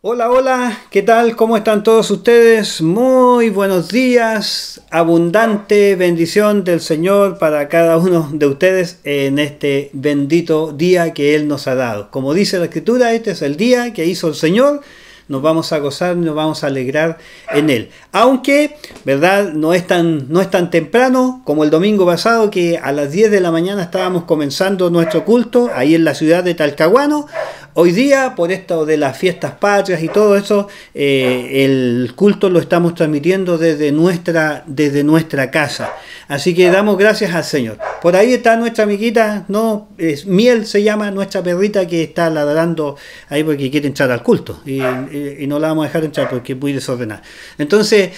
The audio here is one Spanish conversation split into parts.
Hola, hola, ¿qué tal? ¿Cómo están todos ustedes? Muy buenos días, abundante bendición del Señor para cada uno de ustedes en este bendito día que Él nos ha dado. Como dice la Escritura, este es el día que hizo el Señor. Nos vamos a gozar, nos vamos a alegrar en Él. Aunque, ¿verdad? No es tan temprano como el domingo pasado, que a las 10 de la mañana estábamos comenzando nuestro culto ahí en la ciudad de Talcahuano. Hoy día, por esto de las fiestas patrias y todo eso, el culto lo estamos transmitiendo desde nuestra casa. Así que damos gracias al Señor. Por ahí está nuestra amiguita, no, Miel se llama, nuestra perrita que está ladrando ahí porque quiere entrar al culto. Y no la vamos a dejar entrar porque es muy desordenada. Entonces,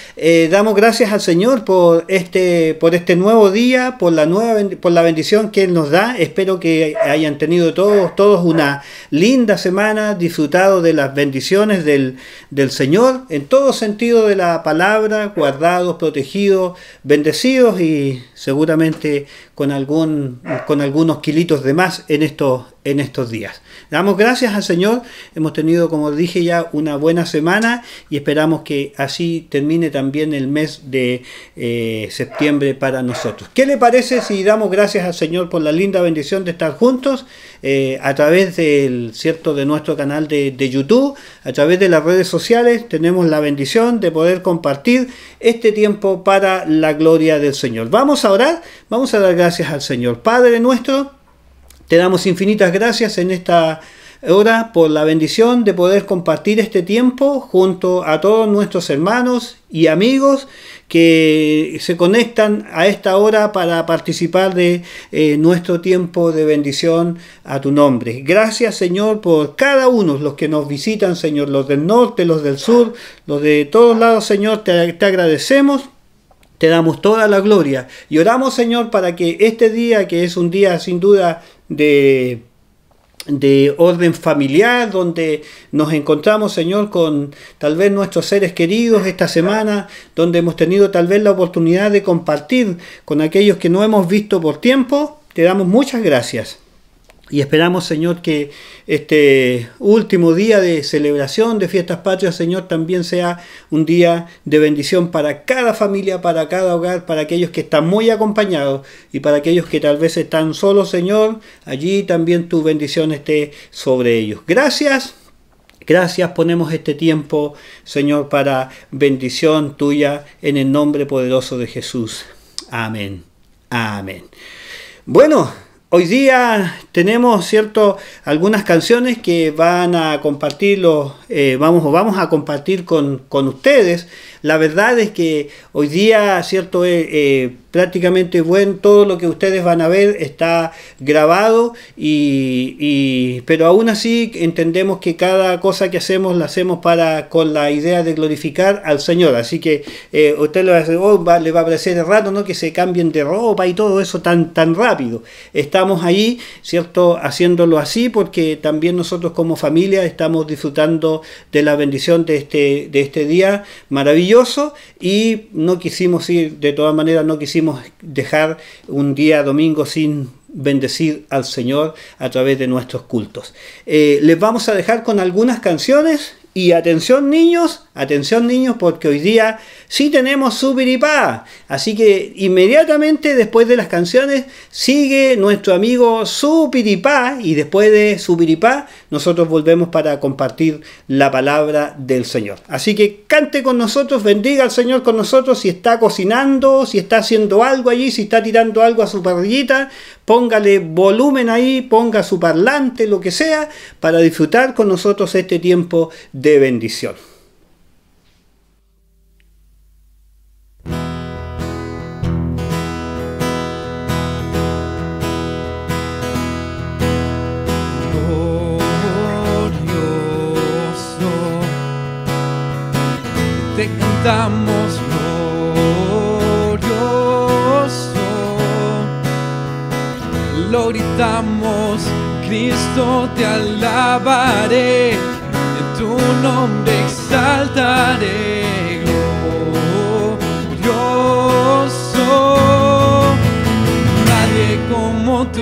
damos gracias al Señor por este nuevo día, por la bendición que Él nos da. Espero que hayan tenido todos una linda semana, disfrutado de las bendiciones del Señor, en todo sentido de la palabra, guardados, protegidos, bendecidos y seguramente con algunos kilitos de más en estos días. Damos gracias al Señor, hemos tenido, como dije ya, una buena semana y esperamos que así termine también el mes de septiembre para nosotros. ¿Qué le parece si damos gracias al Señor por la linda bendición de estar juntos a través de nuestro canal de YouTube, a través de las redes sociales? Tenemos la bendición de poder compartir este tiempo para la gloria del Señor. Vamos a orar, vamos a dar gracias al Señor. Padre nuestro, te damos infinitas gracias en esta hora por la bendición de poder compartir este tiempo junto a todos nuestros hermanos y amigos que se conectan a esta hora para participar de nuestro tiempo de bendición a tu nombre. Gracias, Señor, por cada uno, los que nos visitan, Señor, los del norte, los del sur, los de todos lados, Señor, te agradecemos. Te damos toda la gloria y oramos, Señor, para que este día, que es un día sin duda de orden familiar, donde nos encontramos, Señor, con tal vez nuestros seres queridos esta semana, donde hemos tenido tal vez la oportunidad de compartir con aquellos que no hemos visto por tiempo, te damos muchas gracias. Y esperamos, Señor, que este último día de celebración de fiestas patrias, Señor, también sea un día de bendición para cada familia, para cada hogar, para aquellos que están muy acompañados y para aquellos que tal vez están solos, Señor. Allí también tu bendición esté sobre ellos. Gracias. Gracias, ponemos este tiempo, Señor, para bendición tuya en el nombre poderoso de Jesús. Amén. Amén. Bueno, hoy día tenemos, algunas canciones que van a compartir vamos a compartir con ustedes. La verdad es que hoy día, prácticamente todo lo que ustedes van a ver está grabado, pero aún así entendemos que cada cosa que hacemos la hacemos con la idea de glorificar al Señor. Así que usted le va a parecer raro, ¿no?, que se cambien de ropa y todo eso tan rápido. Estamos ahí, haciéndolo así porque también nosotros como familia estamos disfrutando de la bendición de este día maravilloso. Y no quisimos no quisimos dejar un día domingo sin bendecir al Señor a través de nuestros cultos. Les vamos a dejar con algunas canciones. Y atención niños, porque hoy día sí tenemos Supiripá. Así que inmediatamente después de las canciones sigue nuestro amigo Supiripá. Y después de Supiripá nosotros volvemos para compartir la palabra del Señor. Así que cante con nosotros, bendiga al Señor con nosotros. Si está cocinando, si está haciendo algo allí, si está tirando algo a su parrillita, póngale volumen ahí, ponga su parlante, lo que sea, para disfrutar con nosotros este tiempo de bendición. Glorioso, te cantamos glorioso, lo gritamos, Cristo te alabaré. Tu nombre exaltaré, glorioso, nadie como tú.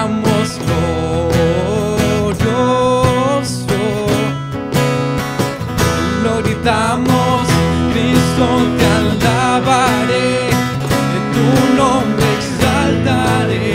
gritamos glorioso, lo gritamos, Cristo te alabaré, en tu nombre exaltaré.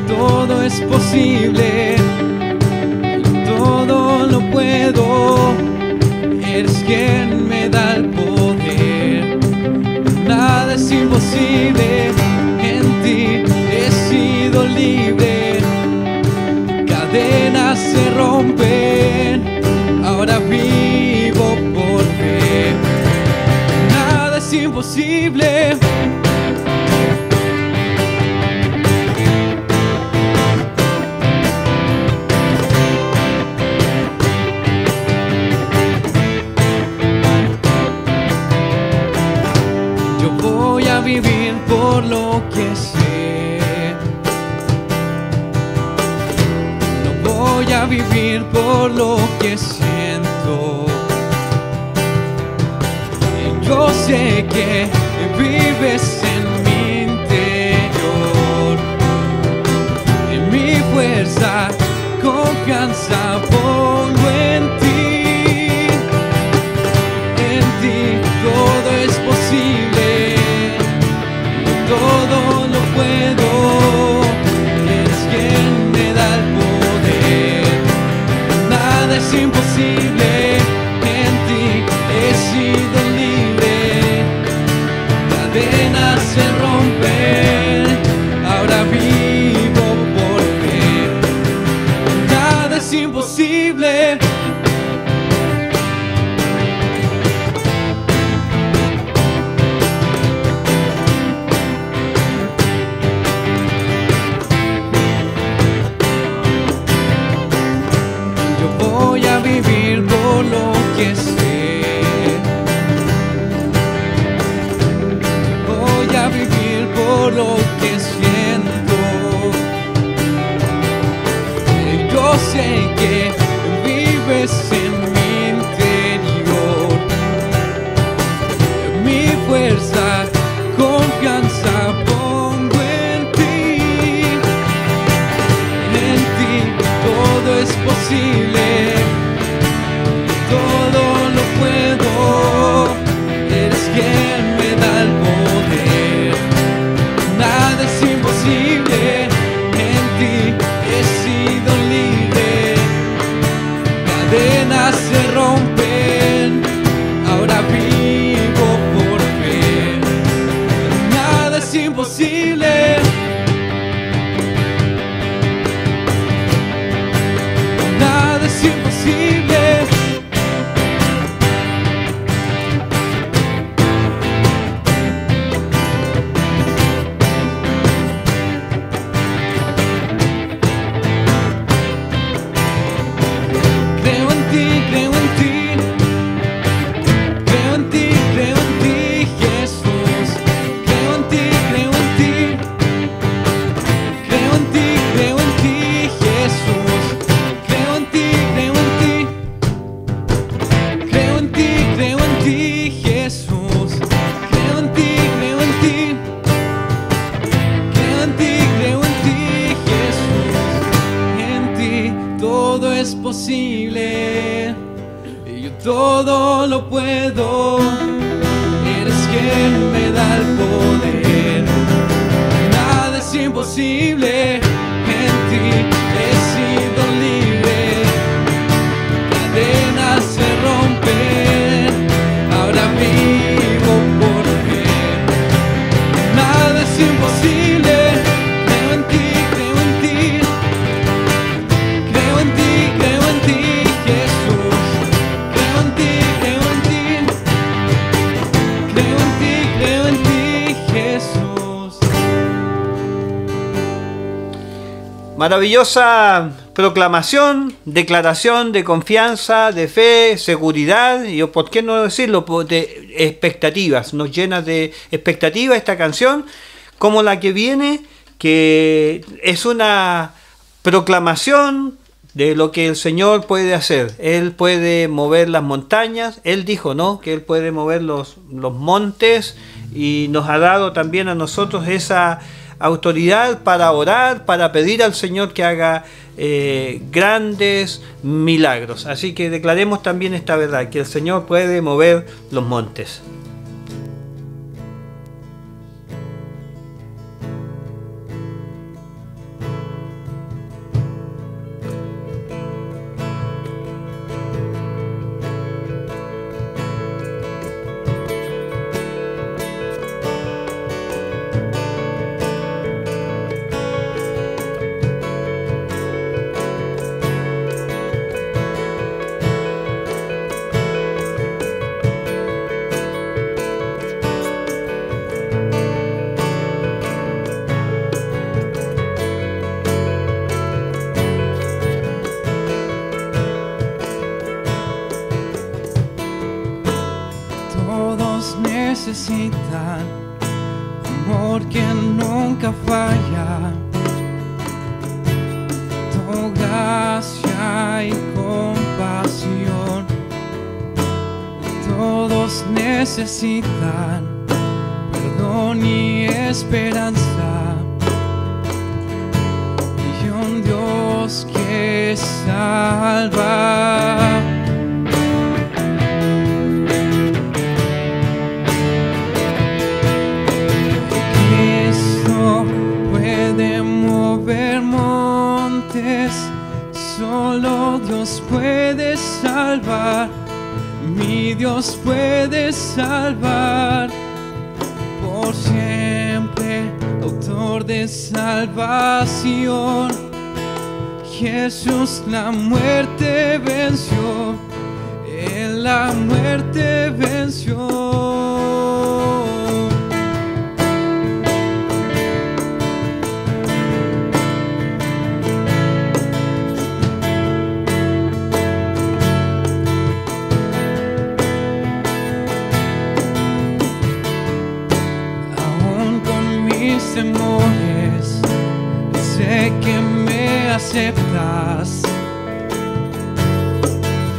Todo es posible, todo lo puedo, eres quien me da el poder, nada es imposible, en ti he sido libre, cadenas se rompen, ahora vivo por fe, nada es imposible. Vivir por lo que sé, no voy a vivir por lo que siento. Yo sé que vives en mi interior, en mi fuerza, confianza pongo en ti. En ti todo es posible, todo lo puedo, eres quien me da el poder, nada es imposible, en ti he sido libre, cadenas se rompen, ahora vivo por fe, nada es imposible. Voy a vivir por lo que sé, voy a vivir por lo que siento. Yo sé que vives en mi interior, mi fuerza, confianza pongo en ti. En ti todo es posible, todo lo puedo, eres quien me da el poder, nada es imposible, en ti he sido libre, cadenas se rompen, ahora vivo por fe, nada es imposible. Nada es imposible. Creo en ti, creo en ti, creo en ti, creo en ti, Jesús. Creo en ti, creo en ti, creo en ti, creo en ti, Jesús. Creo en ti, creo en ti, creo en ti, creo en ti, Jesús. Creo en ti, creo en ti, creo en ti, creo en ti, Jesús. En ti todo es posible, y yo todo lo puedo, eres quien me da el poder, nada es imposible, en ti he sido libre, cadenas se rompen, ahora vivo por fe, nada es imposible, Maravillosa proclamación, declaración de confianza, de fe, seguridad y, por qué no decirlo, de expectativas. Nos llena de expectativas esta canción, como la que viene, que es una proclamación de lo que el Señor puede hacer. Él puede mover las montañas. Él dijo, ¿no?, que Él puede mover los montes, y nos ha dado también a nosotros esa autoridad para orar, para pedir al Señor que haga grandes milagros. Así que declaremos también esta verdad, que el Señor puede mover los montes. Necesitan amor que nunca falla, tu gracia y compasión. Todos necesitan perdón y esperanza, y un Dios que salva. Solo Dios puede salvar, mi Dios puede salvar, por siempre, autor de salvación. Jesús la muerte venció, Él la muerte venció. Temores, sé que me aceptas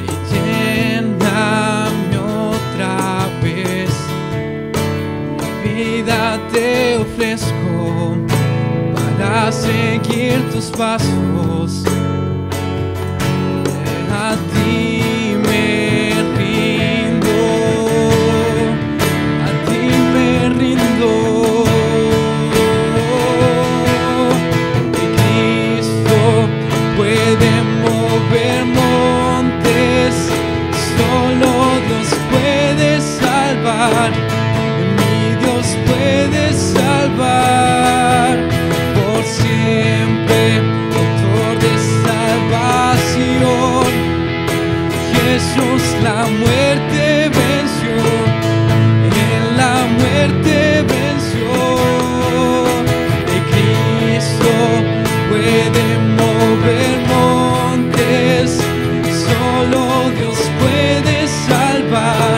y lléname otra vez. Mi vida te ofrezco para seguir tus pasos. A ti me rindo, a ti me rindo. Puede mover montes, solo Dios puede salvar, mi Dios puede salvar, por siempre, autor de salvación. Jesús la muerte venció, Él la muerte venció, de Cristo puede mover montes, solo Dios puede salvar,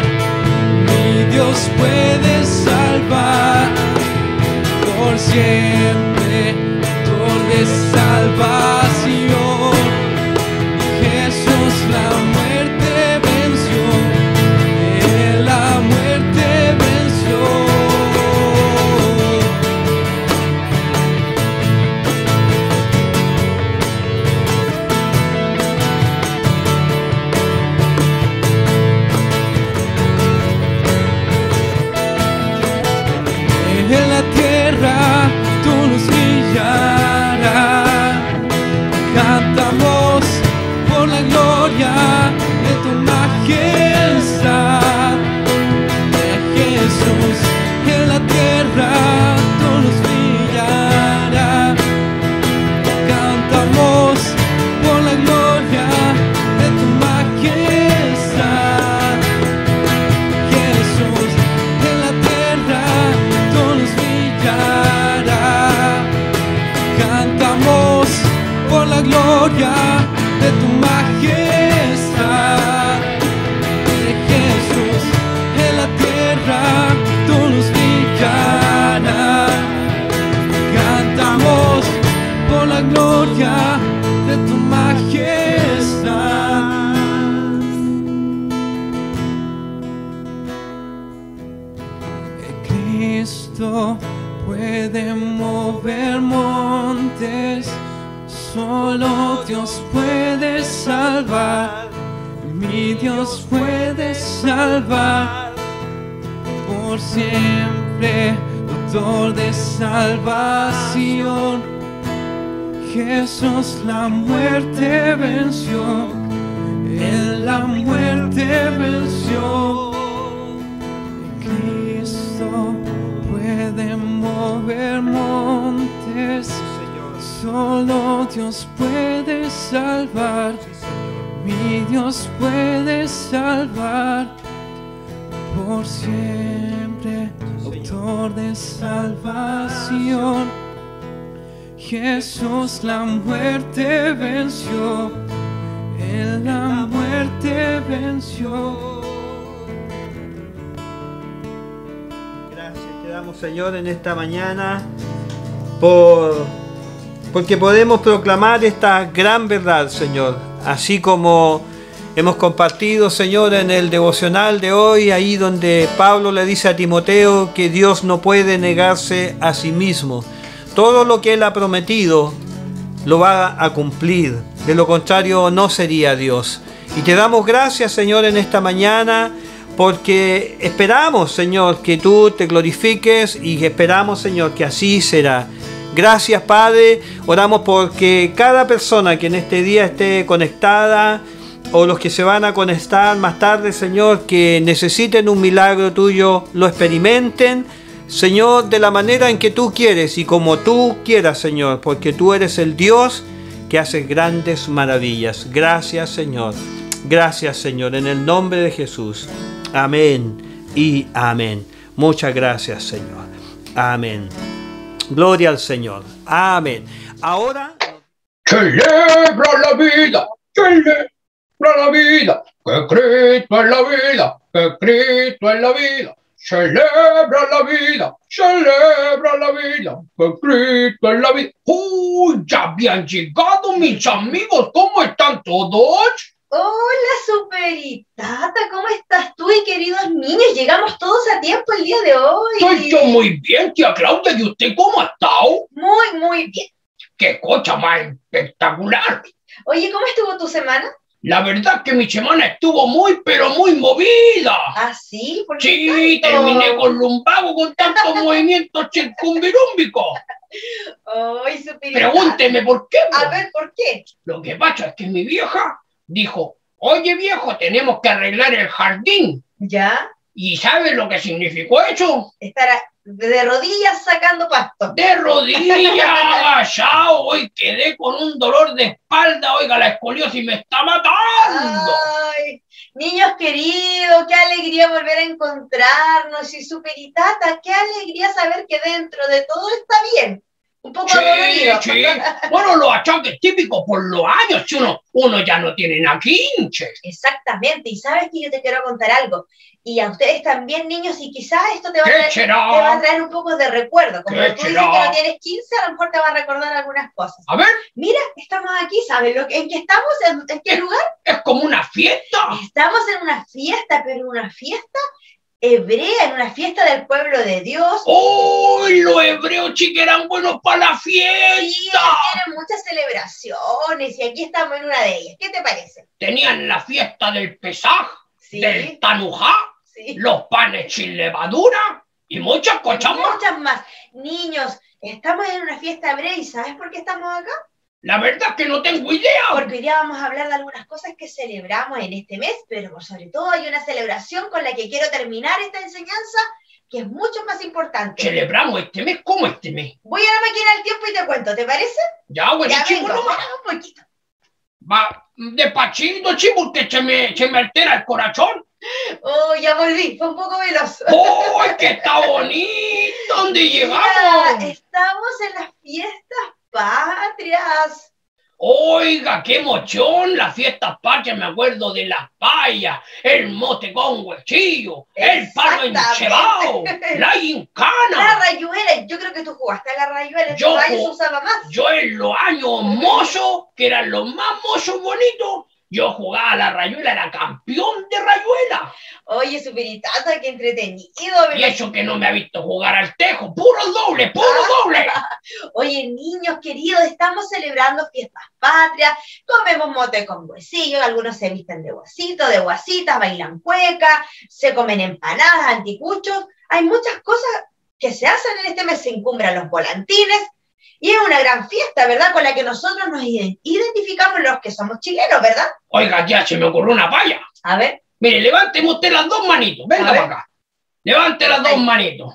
mi Dios puede salvar, por siempre, autor de salvación. Jesús la muerte venció, Él la muerte venció. En la tierra tu luz brillará, gloria de tu majestad. De Jesús en la tierra tu luz brillará. Cantamos por la gloria de tu majestad. Cristo puede mover montes, solo Dios puede salvar, mi Dios puede salvar, por siempre, autor de salvación. Jesús la muerte venció, Él la muerte venció. Cristo puede mover montes, solo Dios puede salvar, mi Dios puede salvar, por siempre, autor de salvación. Jesús la muerte venció, Él la muerte venció. Señor, en esta mañana porque podemos proclamar esta gran verdad, Señor, así como hemos compartido, Señor, en el devocional de hoy, ahí donde Pablo le dice a Timoteo que Dios no puede negarse a sí mismo. Todo lo que Él ha prometido lo va a cumplir, de lo contrario no sería Dios. Y te damos gracias, Señor, en esta mañana, porque esperamos, Señor, que tú te glorifiques y esperamos, Señor, que así será. Gracias, Padre. Oramos porque cada persona que en este día esté conectada o los que se van a conectar más tarde, Señor, que necesiten un milagro tuyo, lo experimenten, Señor, de la manera en que tú quieres y como tú quieras, Señor, porque tú eres el Dios que hace grandes maravillas. Gracias, Señor. Gracias, Señor, en el nombre de Jesús. Amén y amén. Muchas gracias, Señor. Amén. Gloria al Señor. Amén. Ahora... Celebra la vida, celebra la vida, que Cristo es la vida, que Cristo es la vida. Celebra la vida, que Cristo es la vida. Ya habían llegado mis amigos, ¿cómo están todos? Hola, Superitata, ¿cómo estás tú y queridos niños? Llegamos todos a tiempo el día de hoy. Estoy yo muy bien, tía Claudia, ¿y usted cómo ha estado? Muy, muy bien. ¡Qué cosa más espectacular! Oye, ¿cómo estuvo tu semana? La verdad es que mi semana estuvo muy, pero muy movida. ¿Ah, sí? ¿Por qué Sí, tanto? terminé con lumbago con tantos movimientos circunvirúmbicos. Ay, Superitata. Pregúnteme por qué. A ver, ¿por qué? Lo que pasa es que mi vieja dijo, oye viejo, tenemos que arreglar el jardín. ¿Ya? ¿Y sabe lo que significó eso? Estar de rodillas sacando pasto. De rodillas, agachado, hoy quedé con un dolor de espalda, oiga, la escoliosis me está matando. Ay, niños queridos, qué alegría volver a encontrarnos. Y Superitata, qué alegría saber que dentro de todo está bien. Un poco dolorido. Sí. Bueno, los achaques típicos por los años, si uno ya no tiene nada 15. Exactamente, y sabes que yo te quiero contar algo, y a ustedes también, niños, y quizás esto te va a traer un poco de recuerdo, como tú dices que no tienes 15, a lo mejor te va a recordar algunas cosas. A ver. Mira, estamos aquí, ¿sabes en qué estamos? ¿En qué lugar? Es como una fiesta. Estamos en una fiesta, pero una fiesta hebrea, en una fiesta del pueblo de Dios. ¡Oh! Los hebreos, chicos, eran buenos para la fiesta. Sí, tienen muchas celebraciones y aquí estamos en una de ellas. ¿Qué te parece? Tenían la fiesta del Pesaj, sí, del Tanujá, sí, los panes sin levadura y muchas cosas más. Muchas más. Niños, estamos en una fiesta hebrea y ¿sabes por qué estamos acá? La verdad es que no tengo idea. Porque hoy día vamos a hablar de algunas cosas que celebramos en este mes, pero por sobre todo hay una celebración con la que quiero terminar esta enseñanza, que es mucho más importante. ¿Celebramos este mes? ¿Cómo este mes? Voy a la máquina del tiempo y te cuento, ¿te parece? Ya, bueno, chico, un poquito. Va despachito, chico, porque se me altera el corazón. Oh, ya volví, fue un poco veloz. ¡Oh, que está bonito! ¿Dónde llegamos? Estamos en las fiestas patrias. Oiga, qué emoción, las fiestas patrias, me acuerdo de las payas, el mote con huechillo, el palo encebado, la gincana. La rayuela, yo creo que tú jugaste a la rayuela, en tu años se usaba más. Yo en los años mozos, que eran los más mozos bonitos, yo jugaba a la rayuela, era campeón de rayuela. Oye, Superitata, qué entretenido. Y eso que no me ha visto jugar al tejo, puro doble, puro doble. Oye, niños queridos, estamos celebrando fiestas patrias, comemos mote con huesillo, algunos se visten de guasito, de guasitas, bailan cueca, se comen empanadas, anticuchos. Hay muchas cosas que se hacen en este mes, se encumbran los volantines, y es una gran fiesta, ¿verdad? Con la que nosotros nos identificamos los que somos chilenos, ¿verdad? Oiga, ya se me ocurrió una paya. A ver. Mire, levánteme usted las dos manitos. Venga para acá. Levante las dos manitos.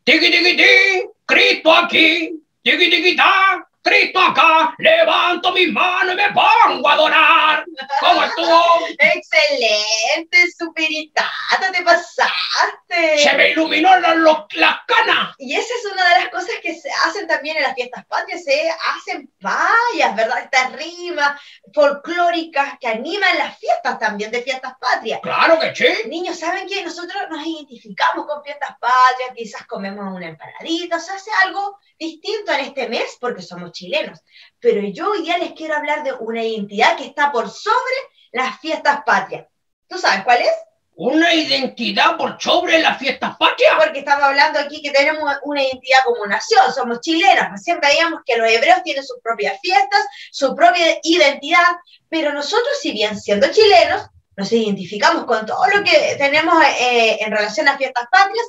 Tiki, tiki, tiki. Cristo aquí. Tiki, tiki, ta. Cristo acá. Levanto mis manos y me pongo a adorar. ¿Cómo estuvo? Excelente, Superitata, te pasaste. Se me iluminó las canas. Y esa es una de las cosas que se hacen también en las fiestas patrias, se hacen payas, ¿verdad? Estas rimas folclóricas que animan las fiestas también de fiestas patrias. Claro que sí. Niños, ¿saben qué? Nosotros nos identificamos con fiestas patrias, quizás comemos una empanadita, o sea, hace algo distinto en este mes porque somos chilenos. Pero yo hoy día les quiero hablar de una identidad que está por sobre las fiestas patrias. ¿Tú sabes cuál es? ¿Una identidad por sobre las fiestas patrias? Porque estamos hablando aquí que tenemos una identidad como nación, somos chilenos. Siempre veíamos que los hebreos tienen sus propias fiestas, su propia identidad, pero nosotros, si bien siendo chilenos, nos identificamos con todo lo que tenemos en relación a fiestas patrias,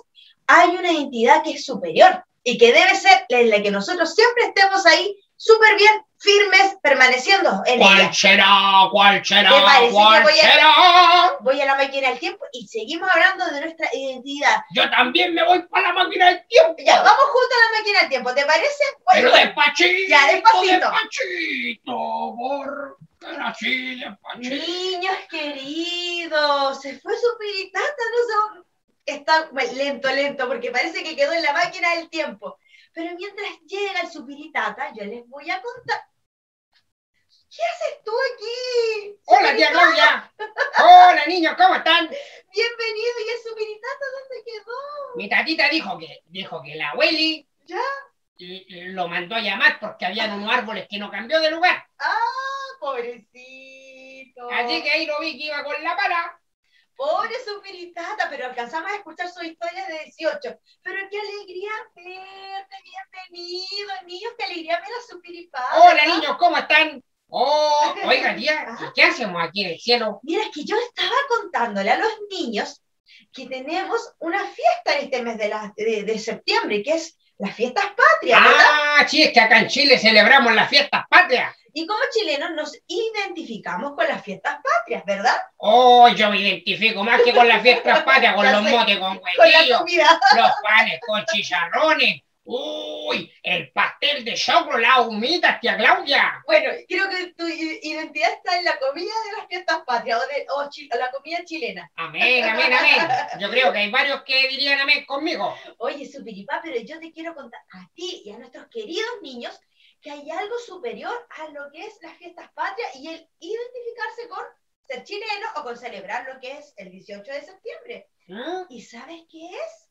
hay una identidad que es superior y que debe ser en la que nosotros siempre estemos ahí súper bien, firmes, permaneciendo en ella. ¿Cuál será? ¿Cuál será? ¿Te parece ¿Cuál que será? voy a la máquina del tiempo y seguimos hablando de nuestra identidad? Yo también me voy para la máquina del tiempo. Ya, vamos juntos a la máquina del tiempo, ¿te parece? Pero despachito. Ya, despacito. Despachito, así, despachito. Niños queridos, se fue Superitata, no sé, está lento, porque parece que quedó en la máquina del tiempo. Pero mientras llega el Superitata, yo les voy a contar. ¿Qué haces tú aquí? Hola, tía Claudia. Hola, niños, ¿cómo están? Bienvenido. ¿Y el Superitata dónde quedó? Mi tatita dijo que la abueli ¿Ya? lo mandó a llamar porque habían unos árboles que no cambió de lugar. Ah, pobrecito. Así que ahí lo vi que iba con la pala. Pobre Superitata, pero alcanzamos a escuchar su historia de 18. Pero qué alegría verte, bienvenido, niños, qué alegría ver a Superitata. Hola, niños, ¿cómo están? Oh, oiga, tía, ¿qué hacemos aquí en el cielo? Mira, es que yo estaba contándole a los niños que tenemos una fiesta en este mes de septiembre, que es las fiestas patrias, ¿verdad? Ah, sí, es que acá en Chile celebramos las fiestas patrias. Y como chilenos nos identificamos con las fiestas patrias, ¿verdad? Oh, yo me identifico más que con las fiestas patrias, con los motes con huesillos, los panes con chicharrones. Uy, el pastel de choclo, la humita, tía Claudia. Bueno, creo que tu identidad está en la comida de las fiestas patrias o la comida chilena. Amén, amén, amén. Yo creo que hay varios que dirían amén conmigo. Oye, Superipá, pero yo te quiero contar a ti y a nuestros queridos niños que hay algo superior a lo que es las fiestas patrias y el identificarse con ser chileno o con celebrar lo que es el 18 de septiembre. ¿Mm? ¿Y sabes qué es?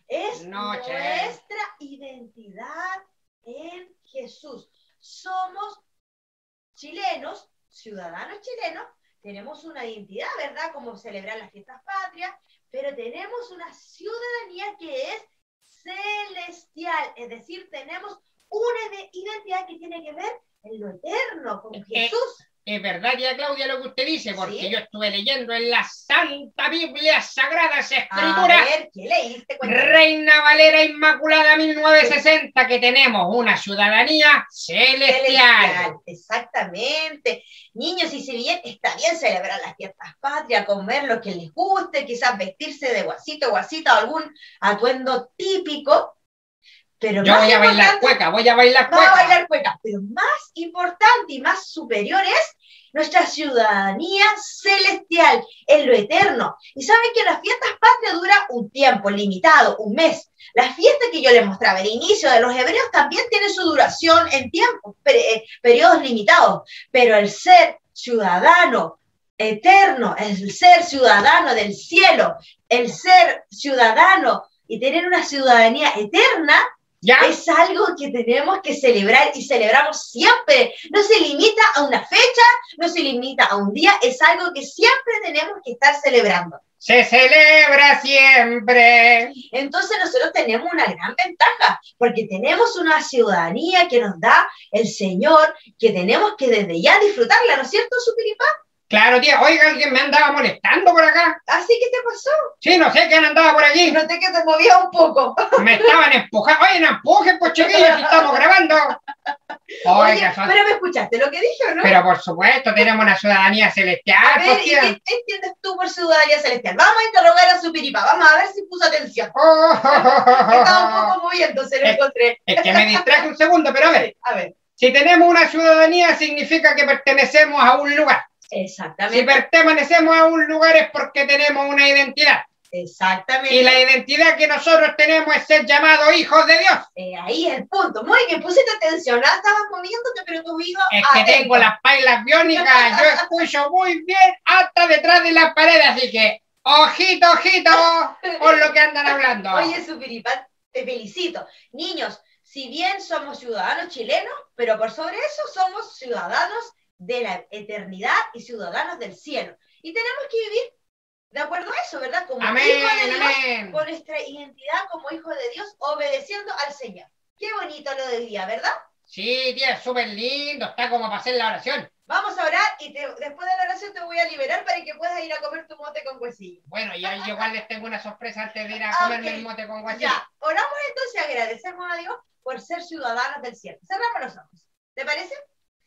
Es nuestra identidad en Jesús. Somos chilenos, ciudadanos chilenos, tenemos una identidad, ¿verdad? Como celebrar las fiestas patrias, pero tenemos una ciudadanía que es celestial, es decir, tenemos una identidad que tiene que ver en lo eterno, con Jesús. Es verdad, tía Claudia, lo que usted dice, porque ¿Sí? yo estuve leyendo en la Santa Biblia, Sagradas Escrituras. A ver, ¿qué leíste? Cuéntame. Reina Valera Inmaculada 1960, que tenemos una ciudadanía celestial. Exactamente. Niños, y si bien está bien celebrar las fiestas patrias, comer lo que les guste, quizás vestirse de guasito, guasita o algún atuendo típico, pero yo voy a bailar cueca, voy a bailar cueca. Va a bailar cueca, pero más importante y más superior es nuestra ciudadanía celestial en lo eterno. Y saben que las fiestas patrias duran un tiempo limitado, un mes. La fiesta que yo les mostraba, el inicio de los hebreos, también tiene su duración en tiempo, periodos limitados. Pero el ser ciudadano eterno, el ser ciudadano del cielo, el ser ciudadano y tener una ciudadanía eterna, ¿ya? Es algo que tenemos que celebrar y celebramos siempre. No se limita a una fecha, no se limita a un día, es algo que siempre tenemos que estar celebrando. Se celebra siempre. Entonces nosotros tenemos una gran ventaja, porque tenemos una ciudadanía que nos da el Señor, que tenemos que desde ya disfrutarla, ¿no es cierto, Supiripá? Claro, tía. Oiga, alguien me andaba molestando por acá. ¿Así que te pasó? Sí, no sé quién andaba por allí. Noté que te movía un poco. Me estaban empujando. Oye, no empujen, pues chiquillos, si estamos grabando. Oye, pero me escuchaste lo que dije, ¿o no? Pero por supuesto, tenemos una ciudadanía celestial. A ver, ¿y qué entiendes tú por ciudadanía celestial? Vamos a interrogar a Supiripá, vamos a ver si puso atención. Estaba un poco moviendo, lo encontré. Es que me distraje un segundo, pero a ver. Si tenemos una ciudadanía, significa que pertenecemos a un lugar. Exactamente. Si pertenecemos a un lugar es porque tenemos una identidad. Exactamente. Y la identidad que nosotros tenemos es ser llamados hijos de Dios. Ahí es el punto. Muy bien, pusiste atención. Estabas moviéndote, pero tu oído... Es que tengo las pailas biónicas. Yo escucho muy bien hasta detrás de las paredes. Así que, ojito, ojito, con lo que andan hablando. Oye, Supiripá, te felicito. Niños, si bien somos ciudadanos chilenos, pero por sobre eso somos ciudadanos de la eternidad y ciudadanos del cielo. Y tenemos que vivir de acuerdo a eso, ¿verdad? Como amén, hijos de Dios, amén. con nuestra identidad como hijos de Dios, obedeciendo al Señor. Qué bonito lo del día, ¿verdad? Sí, tía, es súper lindo, está como para hacer la oración. Vamos a orar y después de la oración te voy a liberar para que puedas ir a comer tu mote con huesillo. Bueno, yo igual les tengo una sorpresa antes de ir a comerme el mote con huesillo. Ya, oramos entonces y agradecemos a Dios por ser ciudadanos del cielo. Cerramos los ojos. ¿Te parece?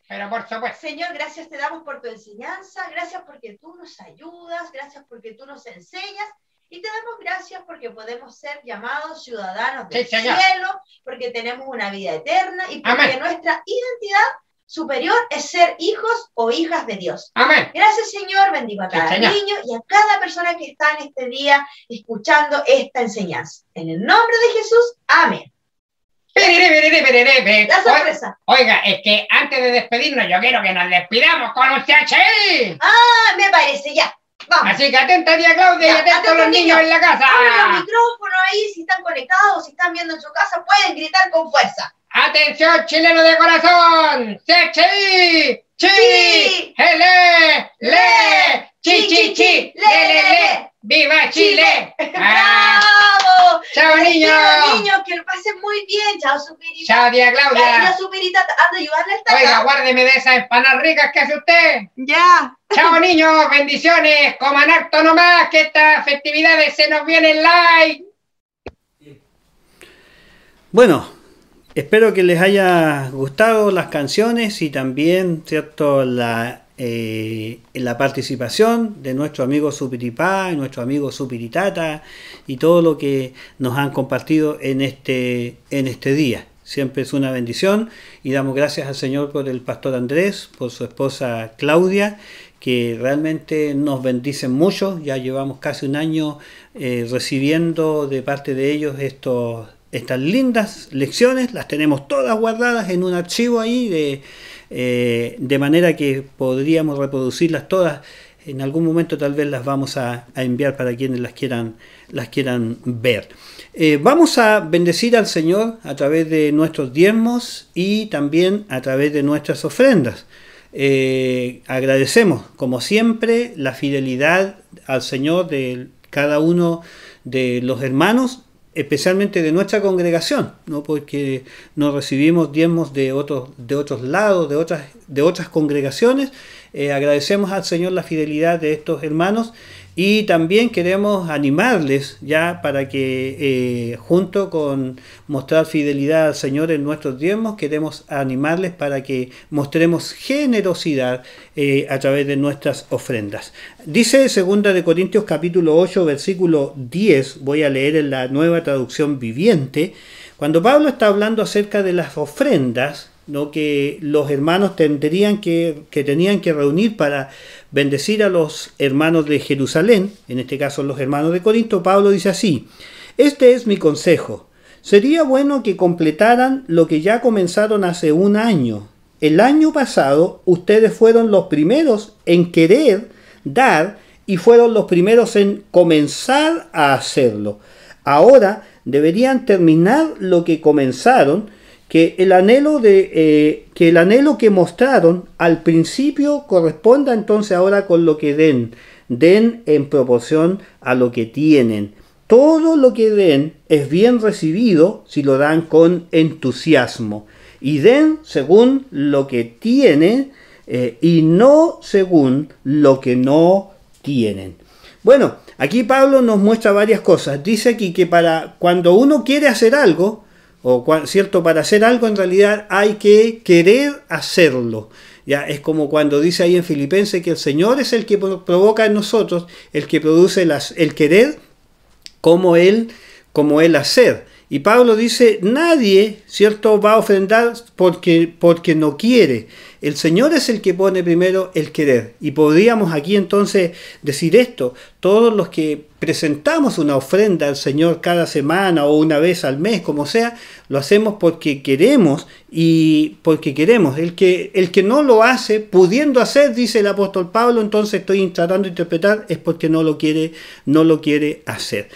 Pero por supuesto. Señor, gracias te damos por tu enseñanza, gracias porque tú nos ayudas, gracias porque tú nos enseñas y te damos gracias porque podemos ser llamados ciudadanos del cielo, porque tenemos una vida eterna y porque amén. Nuestra identidad superior es ser hijos o hijas de Dios. Amén. Gracias, Señor, bendigo a cada niño y a cada persona que está en este día escuchando esta enseñanza. En el nombre de Jesús, amén. La sorpresa. Oiga, es que antes de despedirnos yo quiero que nos despidamos con un CHI. Ah, me parece, ya. Vamos. Así que atenta, tía Claudia, y atentos a los niños en la casa. Abran los micrófonos ahí, si están conectados, si están viendo en su casa, pueden gritar con fuerza. ¡Atención, chileno de corazón! ¡CHI! ¡Chi! ¡Hele! ¡Le! ¡Chi, chi, chi! ¡Le, le, le! ¡Viva Chile! ¡Bravo! ¡Chao, niños! Niños, que lo pasen muy bien. ¡Chao, Supirita! ¡Chao, tía Claudia! La Supirita anda a ayudarle al taca. Oiga, guárdeme de esas empanadas ricas que hace usted. Ya. ¡Chao, niños! ¡Bendiciones! ¡Coman harto nomás! ¡Que estas festividades se nos vienen live! Bueno, espero que les haya gustado las canciones y también, ¿cierto?, la participación de nuestro amigo Supiripá y nuestro amigo Supiritata y todo lo que nos han compartido en este día. Siempre es una bendición y damos gracias al Señor por el pastor Andrés, por su esposa Claudia, que realmente nos bendicen mucho. Ya llevamos casi un año recibiendo de parte de ellos estas lindas lecciones, las tenemos todas guardadas en un archivo ahí de manera que podríamos reproducirlas todas. En algún momento tal vez las vamos a enviar para quienes las quieran ver. Vamos a bendecir al Señor a través de nuestros diezmos y también a través de nuestras ofrendas. Agradecemos como siempre la fidelidad al Señor de cada uno de los hermanos, especialmente de nuestra congregación, ¿no? Porque nos recibimos diezmos de otros lados, de otras congregaciones. Agradecemos al Señor la fidelidad de estos hermanos y también queremos animarles ya para que junto con mostrar fidelidad al Señor en nuestros diezmos, queremos animarles para que mostremos generosidad a través de nuestras ofrendas. Dice 2 Corintios capítulo 8 versículo 10, voy a leer en la Nueva Traducción Viviente, cuando Pablo está hablando acerca de las ofrendas ¿no? Que los hermanos tenían que reunir para bendecir a los hermanos de Jerusalén, en este caso los hermanos de Corinto, Pablo dice así: este es mi consejo. Sería bueno que completaran lo que ya comenzaron hace un año. El año pasado ustedes fueron los primeros en querer dar y fueron los primeros en comenzar a hacerlo. Ahora deberían terminar lo que comenzaron, que el anhelo que mostraron al principio corresponda entonces ahora con lo que den. Den en proporción a lo que tienen. Todo lo que den es bien recibido si lo dan con entusiasmo. Y den según lo que tienen y no según lo que no tienen. Bueno, aquí Pablo nos muestra varias cosas. Dice aquí que para cuando uno quiere hacer algo, ¿cierto? Para hacer algo en realidad hay que querer hacerlo. Ya es como cuando dice ahí en Filipenses que el Señor es el que provoca en nosotros, el que produce el querer como él hacer. Y Pablo dice, nadie, ¿cierto?, va a ofrendar porque no quiere. El Señor es el que pone primero el querer. Y podríamos aquí entonces decir esto: todos los que presentamos una ofrenda al Señor cada semana o una vez al mes, como sea, lo hacemos porque queremos y porque queremos. El que no lo hace, pudiendo hacer, dice el apóstol Pablo, entonces estoy tratando de interpretar, es porque no lo quiere hacer.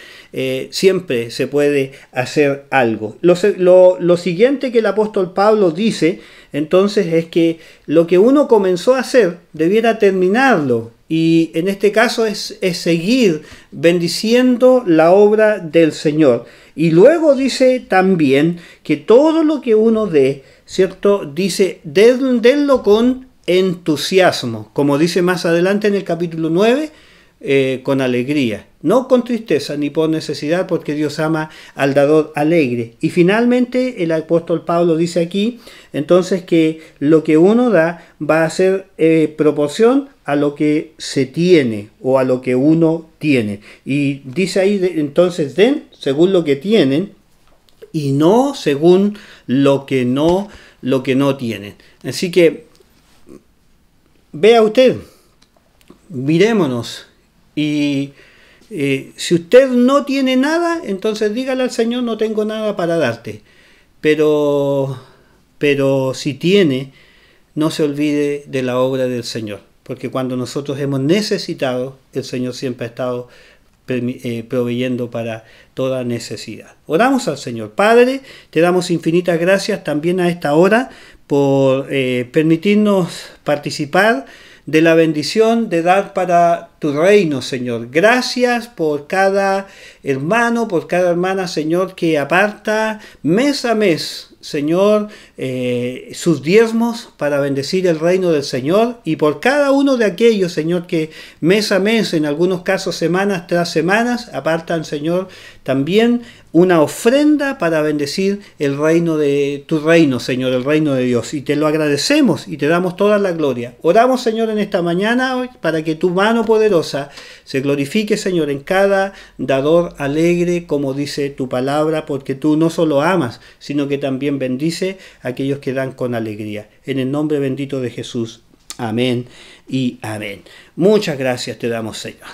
Siempre se puede hacer algo. Lo siguiente que el apóstol Pablo dice entonces es que lo que uno comenzó a hacer debiera terminarlo, y en este caso es seguir bendiciendo la obra del Señor. Y luego dice también que todo lo que uno dé, ¿cierto? Dice, denlo con entusiasmo, como dice más adelante en el capítulo 9, con alegría, no con tristeza ni por necesidad, porque Dios ama al dador alegre. Y finalmente el apóstol Pablo dice aquí entonces que lo que uno da va a ser proporción a lo que se tiene o a lo que uno tiene. Y dice ahí entonces den según lo que tienen y no según lo que no tienen. Así que vea usted, mirémonos. Y si usted no tiene nada, entonces dígale al Señor, no tengo nada para darte. Pero si tiene, no se olvide de la obra del Señor. Porque cuando nosotros hemos necesitado, el Señor siempre ha estado proveyendo para toda necesidad. Oramos al Señor. Padre, te damos infinitas gracias también a esta hora por permitirnos participar de la bendición de dar para tu reino, Señor. Gracias por cada hermano, por cada hermana, Señor, que aparta mes a mes, Señor, sus diezmos para bendecir el reino del Señor, y por cada uno de aquellos, Señor, que mes a mes, en algunos casos semanas tras semanas, apartan, Señor, también una ofrenda para bendecir el reino de tu reino, Señor, el reino de Dios. Y te lo agradecemos y te damos toda la gloria. Oramos, Señor, en esta mañana hoy para que tu mano poderosa se glorifique, Señor, en cada dador alegre, como dice tu palabra, porque tú no solo amas, sino que también bendice a aquellos que dan con alegría. En el nombre bendito de Jesús. Amén y amén. Muchas gracias te damos, Señor.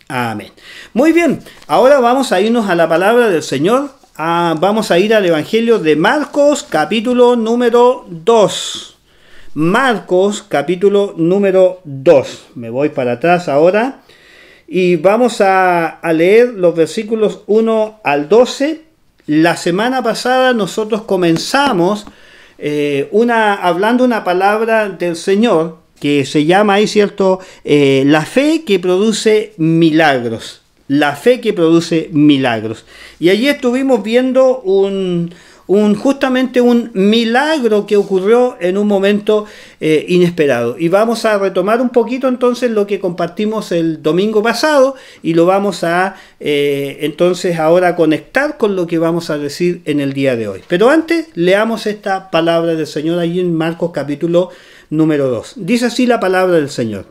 Amén. Muy bien, ahora vamos a irnos a la palabra del Señor. Vamos a ir al Evangelio de Marcos, capítulo número 2. Marcos, capítulo número 2. Me voy para atrás ahora y vamos a leer los versículos 1 al 12. La semana pasada nosotros comenzamos hablando una palabra del Señor que se llama ahí, ¿cierto? La fe que produce milagros. La fe que produce milagros. Y allí estuvimos viendo justamente un milagro que ocurrió en un momento inesperado. Y vamos a retomar un poquito entonces lo que compartimos el domingo pasado y lo vamos a entonces ahora conectar con lo que vamos a decir en el día de hoy. Pero antes leamos esta palabra del Señor allí en Marcos capítulo número 2. Dice así la palabra del Señor.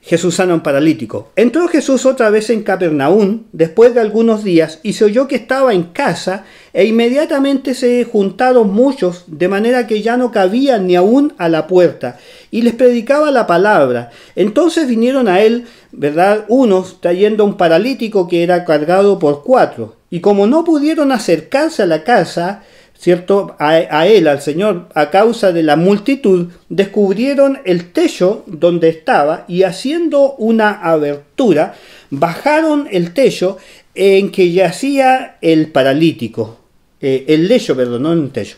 Jesús sana a un paralítico. Entró Jesús otra vez en Capernaum después de algunos días y se oyó que estaba en casa e inmediatamente se juntaron muchos de manera que ya no cabían ni aún a la puerta y les predicaba la palabra. Entonces vinieron a él, ¿verdad?, unos trayendo un paralítico que era cargado por 4 y como no pudieron acercarse a la casa, ¿cierto?, a él, al Señor, a causa de la multitud, descubrieron el techo donde estaba y haciendo una abertura, bajaron el techo en que yacía el paralítico, el lecho, perdón, no el techo.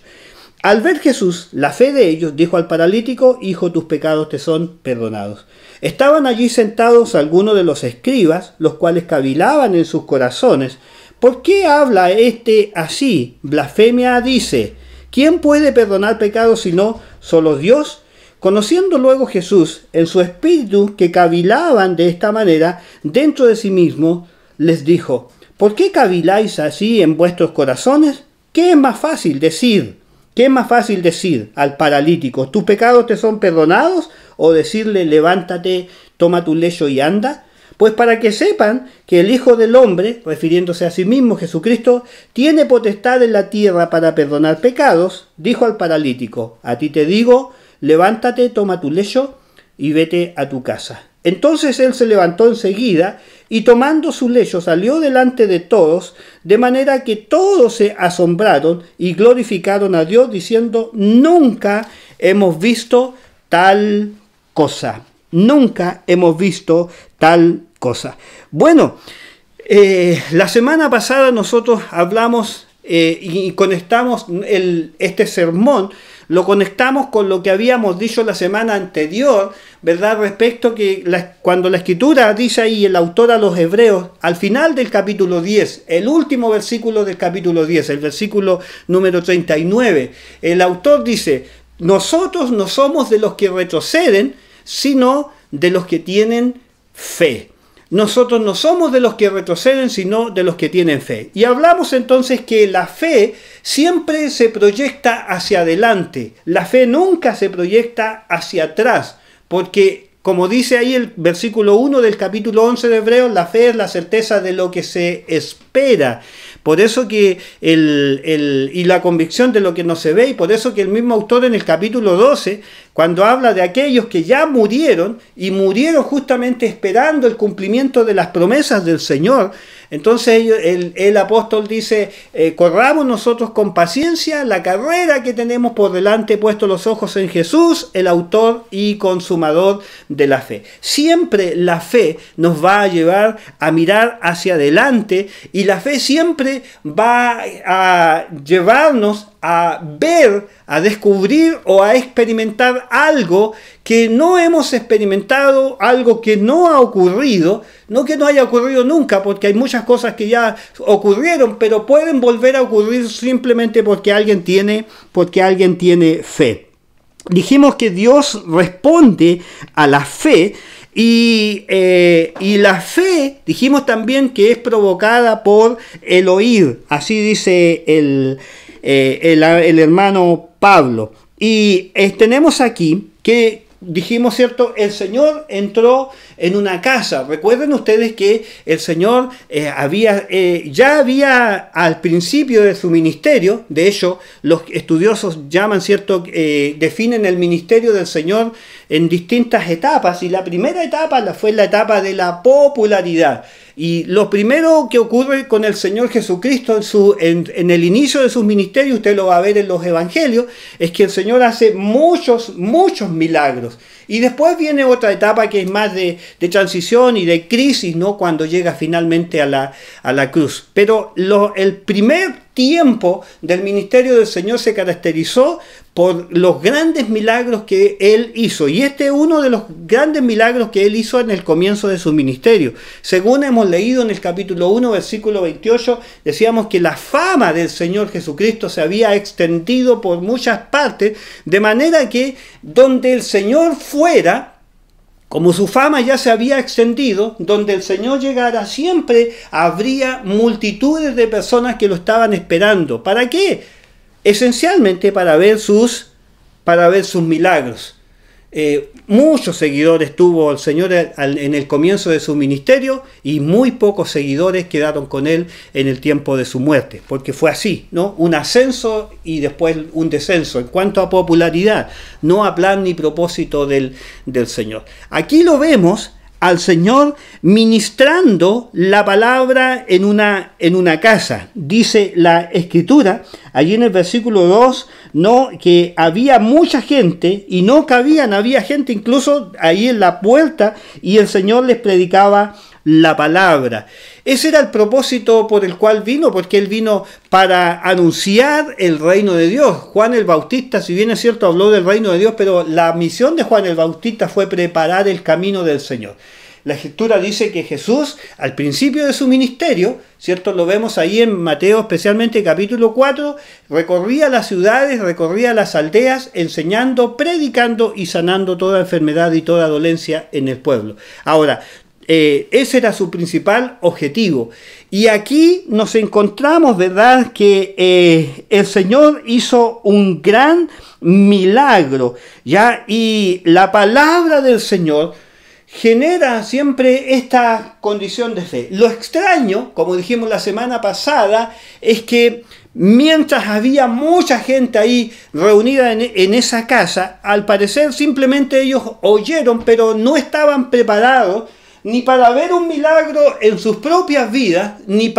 Al ver Jesús la fe de ellos, dijo al paralítico: hijo, tus pecados te son perdonados. Estaban allí sentados algunos de los escribas, los cuales cavilaban en sus corazones: ¿por qué habla este así? Blasfemia dice. ¿Quién puede perdonar pecados sino solo Dios? Conociendo luego Jesús en su espíritu que cavilaban de esta manera dentro de sí mismo, les dijo: ¿por qué caviláis así en vuestros corazones? ¿Qué es más fácil decir? ¿Qué es más fácil decir al paralítico: tus pecados te son perdonados? ¿O decirle: levántate, toma tu lecho y anda? Pues para que sepan que el Hijo del Hombre, refiriéndose a sí mismo Jesucristo, tiene potestad en la tierra para perdonar pecados, dijo al paralítico: a ti te digo, levántate, toma tu lecho y vete a tu casa. Entonces él se levantó enseguida y tomando su lecho salió delante de todos, de manera que todos se asombraron y glorificaron a Dios diciendo: nunca hemos visto tal cosa. Nunca hemos visto tal cosa. Bueno, la semana pasada nosotros hablamos y conectamos este sermón, lo conectamos con lo que habíamos dicho la semana anterior, ¿verdad? Respecto que cuando la Escritura dice ahí, el autor a los Hebreos, al final del capítulo 10, el último versículo del capítulo 10, el versículo número 39, el autor dice: nosotros no somos de los que retroceden, sino de los que tienen fe. Nosotros no somos de los que retroceden, sino de los que tienen fe. Y hablamos entonces que la fe siempre se proyecta hacia adelante. La fe nunca se proyecta hacia atrás, porque como dice ahí el versículo 1 del capítulo 11 de Hebreos, la fe es la certeza de lo que se espera. Por eso que y la convicción de lo que no se ve, y por eso que el mismo autor en el capítulo 12, cuando habla de aquellos que ya murieron, y murieron justamente esperando el cumplimiento de las promesas del Señor, entonces el apóstol dice: corramos nosotros con paciencia la carrera que tenemos por delante, puesto los ojos en Jesús, el autor y consumador de la fe. Siempre la fe nos va a llevar a mirar hacia adelante, y la fe siempre va a llevarnos a ver, a descubrir o a experimentar algo que no hemos experimentado, algo que no ha ocurrido, no que no haya ocurrido nunca, porque hay muchas cosas que ya ocurrieron, pero pueden volver a ocurrir simplemente porque alguien tiene fe. Dijimos que Dios responde a la fe. Y la fe, dijimos también que es provocada por el oír, así dice el hermano Pablo. Y tenemos aquí que dijimos, ¿cierto? El Señor entró en una casa. Recuerden ustedes que el Señor ya había al principio de su ministerio, de hecho los estudiosos llaman, ¿cierto? Definen el ministerio del Señor en distintas etapas, y la primera etapa fue la etapa de la popularidad. Y lo primero que ocurre con el Señor Jesucristo en el inicio de sus ministerios, usted lo va a ver en los evangelios, es que el Señor hace muchos milagros. Y después viene otra etapa que es más de transición y de crisis, ¿no? Cuando llega finalmente a la cruz. Pero el primer tiempo del ministerio del Señor se caracterizó por los grandes milagros que Él hizo. Y este es uno de los grandes milagros que Él hizo en el comienzo de su ministerio. Según hemos leído en el capítulo 1, versículo 28, decíamos que la fama del Señor Jesucristo se había extendido por muchas partes, de manera que donde el Señor fuera, como su fama ya se había extendido, donde el Señor llegara siempre habría multitudes de personas que lo estaban esperando. ¿Para qué? Esencialmente para ver sus milagros. Muchos seguidores tuvo el Señor en el comienzo de su ministerio y muy pocos seguidores quedaron con él en el tiempo de su muerte, porque fue así, ¿no? Un ascenso y después un descenso en cuanto a popularidad, no a plan ni propósito del Señor. Aquí lo vemos al Señor ministrando la palabra en una casa. Dice la Escritura, allí en el versículo 2, ¿no?, que había mucha gente y no cabían, había gente incluso ahí en la puerta y el Señor les predicaba la palabra. Ese era el propósito por el cual vino, porque él vino para anunciar el reino de Dios. Juan el Bautista, si bien es cierto, habló del reino de Dios, pero la misión de Juan el Bautista fue preparar el camino del Señor. La Escritura dice que Jesús, al principio de su ministerio, ¿cierto? Lo vemos ahí en Mateo, especialmente capítulo 4, recorría las ciudades, recorría las aldeas, enseñando, predicando y sanando toda enfermedad y toda dolencia en el pueblo. Ahora, ese era su principal objetivo. Y aquí nos encontramos, ¿verdad?, que el Señor hizo un gran milagro, ¿ya? Y la palabra del Señor genera siempre esta condición de fe. Lo extraño, como dijimos la semana pasada, es que mientras había mucha gente ahí reunida en esa casa, al parecer simplemente ellos oyeron, pero no estaban preparados ni para ver un milagro en sus propias vidas, ni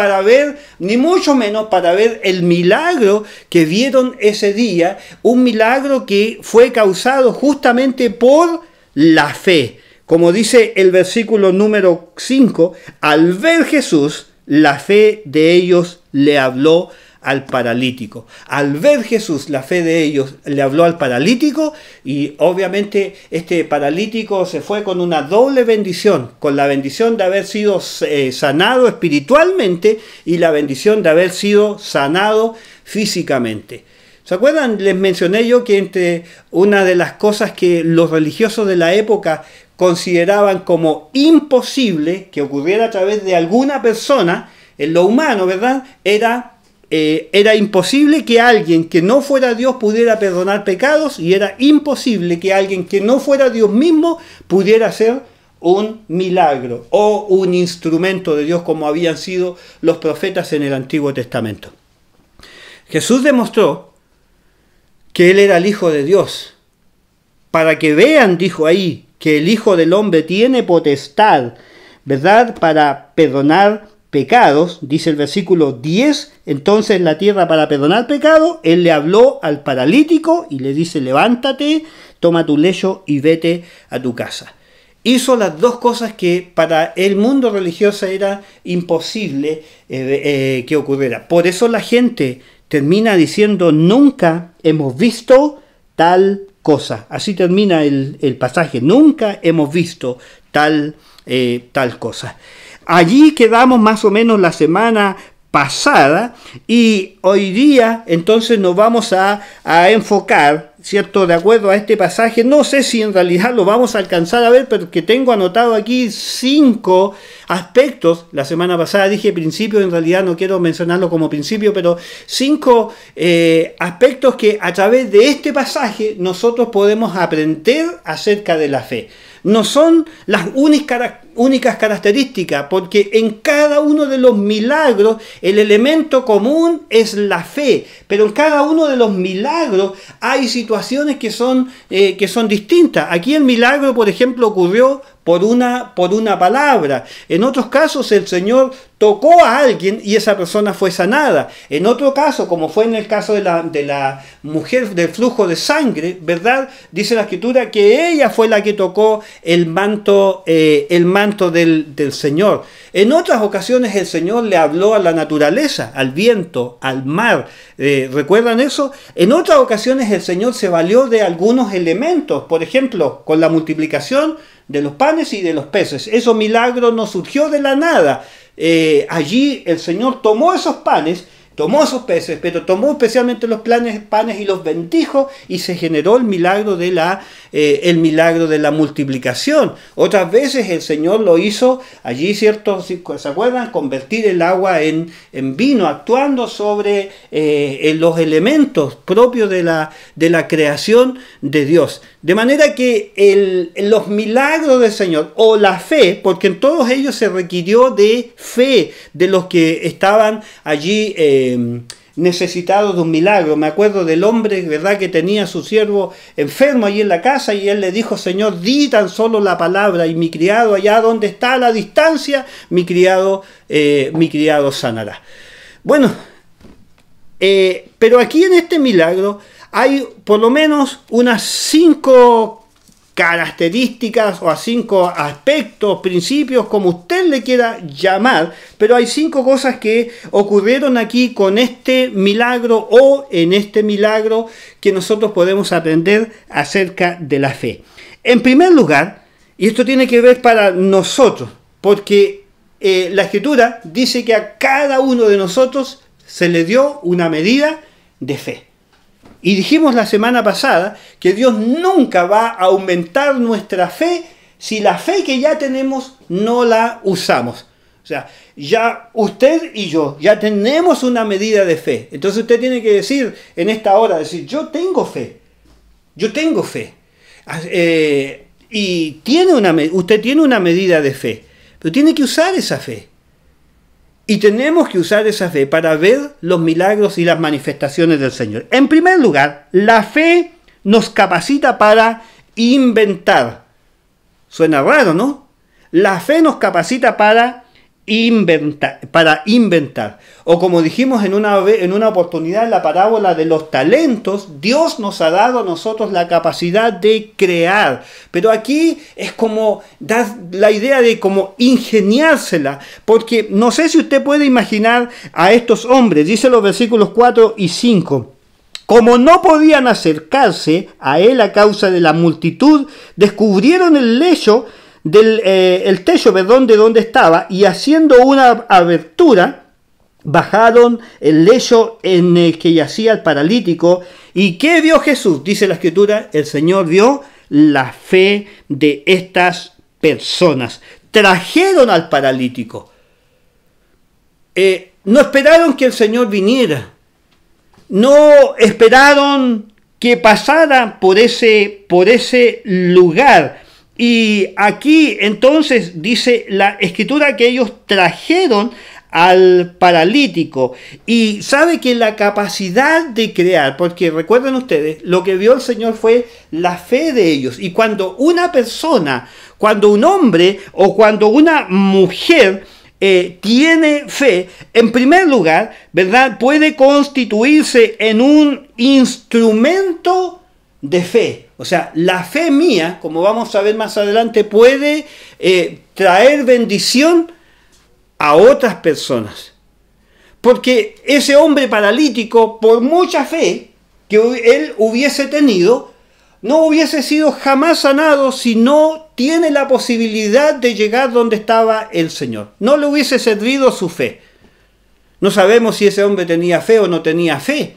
mucho menos para ver el milagro que vieron ese día, un milagro que fue causado justamente por la fe. Como dice el versículo número 5, al ver Jesús, la fe de ellos le habló al paralítico. Al ver Jesús, la fe de ellos le habló al paralítico, y obviamente este paralítico se fue con una doble bendición, con la bendición de haber sido sanado espiritualmente y la bendición de haber sido sanado físicamente. ¿Se acuerdan? Les mencioné yo que entre una de las cosas que los religiosos de la época consideraban como imposible que ocurriera a través de alguna persona, en lo humano, ¿verdad?, era imposible que alguien que no fuera Dios pudiera perdonar pecados, y era imposible que alguien que no fuera Dios mismo pudiera hacer un milagro o un instrumento de Dios, como habían sido los profetas en el Antiguo Testamento. Jesús demostró que Él era el Hijo de Dios. Para que vean, dijo ahí, que el Hijo del Hombre tiene potestad, ¿verdad?, para perdonar pecados, dice el versículo 10, entonces la tierra para perdonar pecado, Él le habló al paralítico y le dice, levántate, toma tu lecho y vete a tu casa. Hizo las dos cosas que para el mundo religioso era imposible que ocurriera. Por eso la gente termina diciendo, nunca hemos visto tal cosa. Así termina el pasaje, nunca hemos visto tal cosa. Allí quedamos más o menos la semana pasada, y hoy día entonces nos vamos a enfocar, ¿cierto?, de acuerdo a este pasaje. No sé si en realidad lo vamos a alcanzar a ver, pero que tengo anotado aquí 5 aspectos. La semana pasada dije principio, en realidad no quiero mencionarlo como principio, pero 5 aspectos que a través de este pasaje nosotros podemos aprender acerca de la fe. No son las únicas características, porque en cada uno de los milagros el elemento común es la fe, pero en cada uno de los milagros hay situaciones que son distintas. Aquí el milagro, por ejemplo, ocurrió por una palabra. En otros casos el Señor tocó a alguien y esa persona fue sanada. En otro caso, como fue en el caso de la mujer del flujo de sangre, ¿verdad?, dice la Escritura que ella fue la que tocó el manto del Señor. En otras ocasiones el Señor le habló a la naturaleza, al viento, al mar. ¿Recuerdan eso? En otras ocasiones el Señor se valió de algunos elementos, por ejemplo, con la multiplicación de los panes y de los peces. Esos milagros no surgió de la nada. Allí el Señor tomó esos panes, tomó esos peces, pero tomó especialmente los panes y los bendijo, y se generó el milagro de la multiplicación. Otras veces el Señor lo hizo allí, ¿cierto? ¿Se acuerdan? Convertir el agua en vino, actuando sobre los elementos propios de la creación de Dios. De manera que los milagros del Señor, o la fe, porque en todos ellos se requirió de fe de los que estaban allí necesitados de un milagro. Me acuerdo del hombre, ¿verdad?, que tenía a su siervo enfermo allí en la casa, y él le dijo: Señor, di tan solo la palabra, y mi criado allá donde está a la distancia, mi criado sanará. Bueno, pero aquí en este milagro hay por lo menos unas 5 características, o a 5 aspectos, principios, como usted le quiera llamar, pero hay 5 cosas que ocurrieron aquí con este milagro, o en este milagro, que nosotros podemos aprender acerca de la fe. En primer lugar, y esto tiene que ver para nosotros, porque la Escritura dice que a cada uno de nosotros se le dio una medida de fe. Y dijimos la semana pasada que Dios nunca va a aumentar nuestra fe si la fe que ya tenemos no la usamos. O sea, ya usted y yo ya tenemos una medida de fe. Entonces usted tiene que decir en esta hora, decir: yo tengo fe. Yo tengo fe. Y usted tiene una medida de fe, pero tiene que usar esa fe. Y tenemos que usar esa fe para ver los milagros y las manifestaciones del Señor. En primer lugar, la fe nos capacita para inventar. Suena raro, ¿no? La fe nos capacita para inventar. O como dijimos en una oportunidad en la parábola de los talentos, Dios nos ha dado a nosotros la capacidad de crear. Pero aquí es como dar la idea de como ingeniársela, porque no sé si usted puede imaginar a estos hombres, dice los versículos 4 y 5. Como no podían acercarse a él a causa de la multitud, descubrieron el techo de donde estaba, y haciendo una abertura, bajaron el lecho en el que yacía el paralítico. ¿Y qué vio Jesús? Dice la Escritura: el Señor vio la fe de estas personas. Trajeron al paralítico. No esperaron que el Señor viniera. No esperaron que pasara por ese lugar. Y aquí entonces dice la Escritura que ellos trajeron al paralítico. Y sabe que la capacidad de crear, porque recuerden ustedes, lo que vio el Señor fue la fe de ellos. Y cuando una persona, cuando un hombre o cuando una mujer tiene fe, en primer lugar, ¿verdad?, puede constituirse en un instrumento de fe. O sea, la fe mía, como vamos a ver más adelante, puede traer bendición a otras personas. Porque ese hombre paralítico, por mucha fe que él hubiese tenido, no hubiese sido jamás sanado si no tiene la posibilidad de llegar donde estaba el Señor. No le hubiese servido su fe. No sabemos si ese hombre tenía fe o no tenía fe.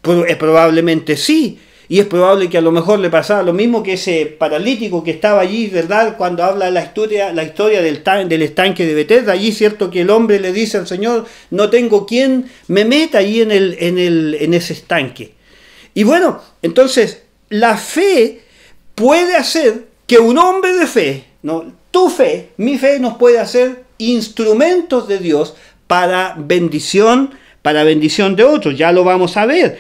Probablemente sí. Y es probable que a lo mejor le pasaba lo mismo que ese paralítico que estaba allí, ¿verdad? Cuando habla la historia del estanque de Betesda, allí, ¿cierto?, que el hombre le dice al Señor: no tengo quien me meta allí en ese estanque. Y bueno, entonces, la fe puede hacer que un hombre de fe, ¿no?, tu fe, mi fe, nos puede hacer instrumentos de Dios para bendición de otros. Ya lo vamos a ver.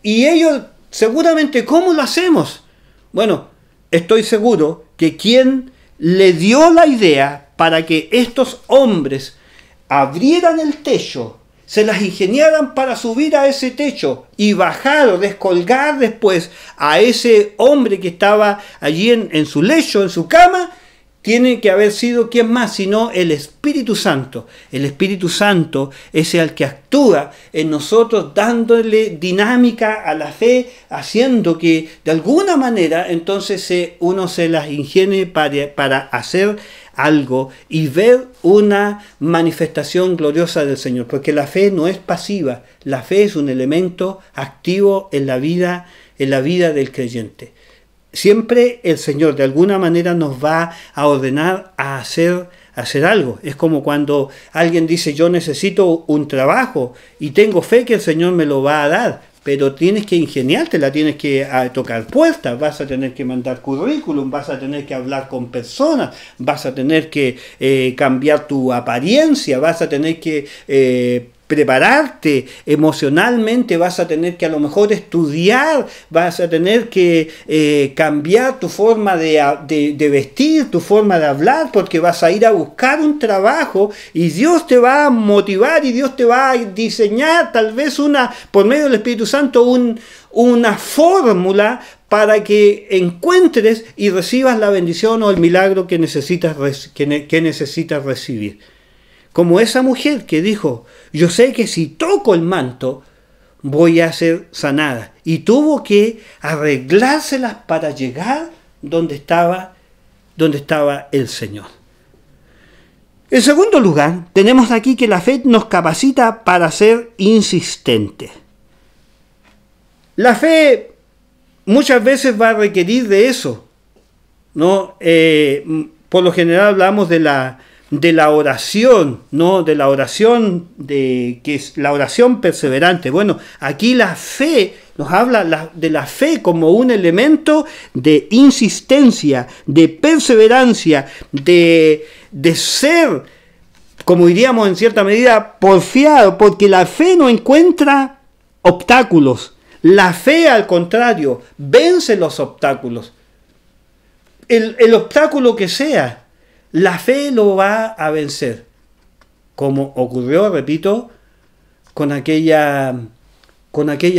Y ellos, seguramente, ¿cómo lo hacemos? Bueno, estoy seguro que quien le dio la idea para que estos hombres abrieran el techo, se las ingeniaran para subir a ese techo y bajar o descolgar después a ese hombre que estaba allí en su lecho, en su cama, tiene que haber sido quién más, sino el Espíritu Santo. El Espíritu Santo es el que actúa en nosotros, dándole dinámica a la fe, haciendo que de alguna manera entonces uno se las ingenie para hacer algo y ver una manifestación gloriosa del Señor. Porque la fe no es pasiva, la fe es un elemento activo en la vida del creyente. Siempre el Señor de alguna manera nos va a ordenar a hacer algo. Es como cuando alguien dice yo necesito un trabajo y tengo fe que el Señor me lo va a dar, pero tienes que ingeniártela, tienes que tocar puertas, vas a tener que mandar currículum, vas a tener que hablar con personas, vas a tener que cambiar tu apariencia, vas a tener que prepararte emocionalmente, vas a tener que a lo mejor estudiar, vas a tener que cambiar tu forma de vestir, tu forma de hablar, porque vas a ir a buscar un trabajo y Dios te va a motivar y Dios te va a diseñar tal vez por medio del Espíritu Santo una fórmula para que encuentres y recibas la bendición o el milagro que necesitas recibir. Como esa mujer que dijo, yo sé que si toco el manto voy a ser sanada. Y tuvo que arreglárselas para llegar donde estaba el Señor. En segundo lugar, tenemos aquí que la fe nos capacita para ser insistentes. La fe muchas veces va a requerir de eso, ¿no? Por lo general hablamos de la oración, ¿no? De la oración, que es la oración perseverante. Bueno, aquí la fe nos habla de la fe como un elemento de insistencia, de perseverancia, de ser, como diríamos en cierta medida, porfiado, porque la fe no encuentra obstáculos. La fe, al contrario, vence los obstáculos. El obstáculo que sea, la fe lo va a vencer, como ocurrió, repito, con aquella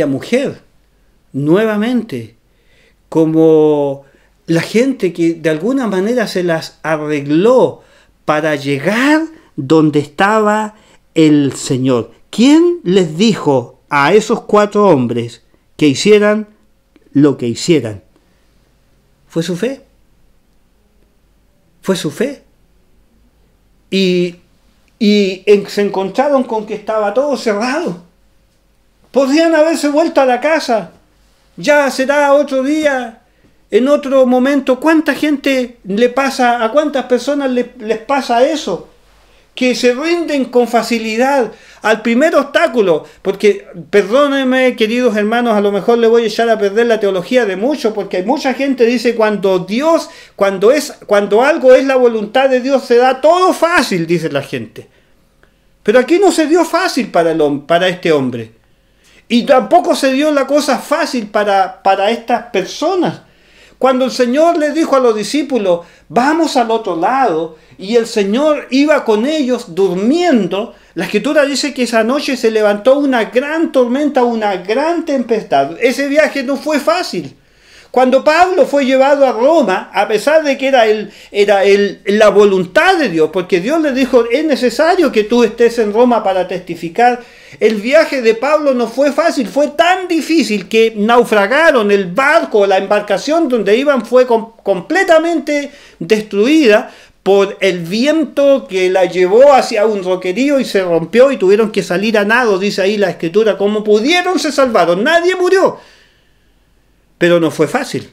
mujer, nuevamente, como la gente que de alguna manera se las arregló para llegar donde estaba el Señor. ¿Quién les dijo a esos 4 hombres que hicieran lo que hicieran? Fue su fe. Fue su fe. Y se encontraron con que estaba todo cerrado. Podrían haberse vuelto a la casa. Ya será otro día, en otro momento. ¿Cuánta gente a cuántas personas les pasa eso? Que se rinden con facilidad al primer obstáculo, porque, perdónenme queridos hermanos, a lo mejor le voy a echar a perder la teología de muchos, porque hay mucha gente que dice cuando algo es la voluntad de Dios se da todo fácil, dice la gente. Pero aquí no se dio fácil para este hombre, y tampoco se dio la cosa fácil para estas personas. Cuando el Señor les dijo a los discípulos, vamos al otro lado, y el Señor iba con ellos durmiendo, la Escritura dice que esa noche se levantó una gran tormenta, una gran tempestad. Ese viaje no fue fácil. Cuando Pablo fue llevado a Roma, a pesar de que era la voluntad de Dios, porque Dios le dijo, es necesario que tú estés en Roma para testificar, el viaje de Pablo no fue fácil, fue tan difícil que naufragaron, el barco, la embarcación donde iban fue completamente destruida por el viento que la llevó hacia un roquerío y se rompió y tuvieron que salir a nado, dice ahí la Escritura, como pudieron se salvaron, nadie murió. Pero no fue fácil.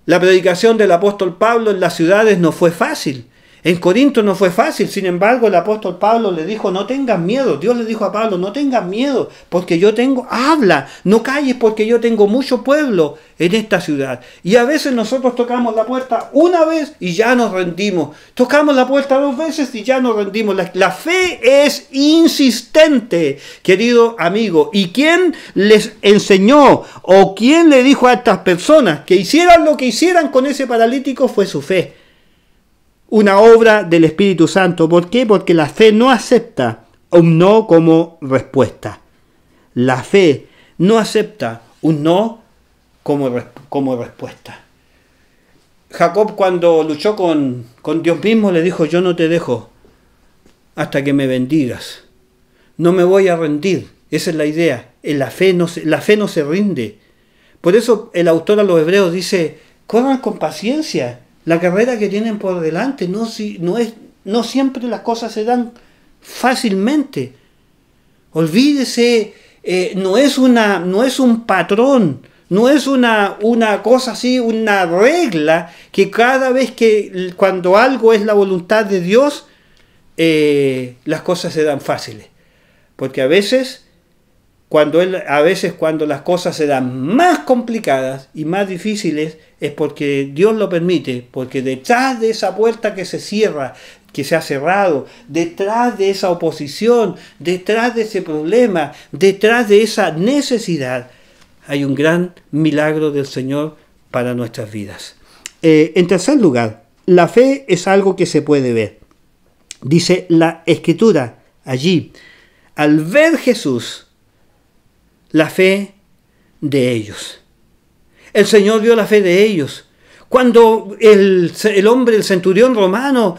La predicación del apóstol Pablo en las ciudades no fue fácil. En Corinto no fue fácil. Sin embargo, el apóstol Pablo le dijo, no tengas miedo. Dios le dijo a Pablo, no tengas miedo, porque habla, no calles, porque yo tengo mucho pueblo en esta ciudad. Y a veces nosotros tocamos la puerta una vez y ya nos rendimos. Tocamos la puerta 2 veces y ya nos rendimos. La fe es insistente, querido amigo. ¿Y quién les enseñó o quién le dijo a estas personas que hicieran lo que hicieran con ese paralítico? Fue su fe. Una obra del Espíritu Santo. ¿Por qué? Porque la fe no acepta un no como respuesta. La fe no acepta un no como respuesta. Jacob, cuando luchó con Dios mismo, le dijo: yo no te dejo hasta que me bendigas. No me voy a rendir. Esa es la idea. La fe no se rinde. Por eso el autor a los Hebreos dice: corran con paciencia la carrera que tienen por delante. No siempre las cosas se dan fácilmente. Olvídese, no es un patrón, no es una cosa así, una regla que cada vez cuando algo es la voluntad de Dios, las cosas se dan fáciles. Porque a veces cuando las cosas se dan más complicadas y más difíciles, es porque Dios lo permite, porque detrás de esa puerta que se cierra, que se ha cerrado, detrás de esa oposición, detrás de ese problema, detrás de esa necesidad, hay un gran milagro del Señor para nuestras vidas. En tercer lugar, la fe es algo que se puede ver. Dice la Escritura allí: al ver Jesús, la fe de ellos. El Señor vio la fe de ellos. Cuando el hombre, el centurión romano,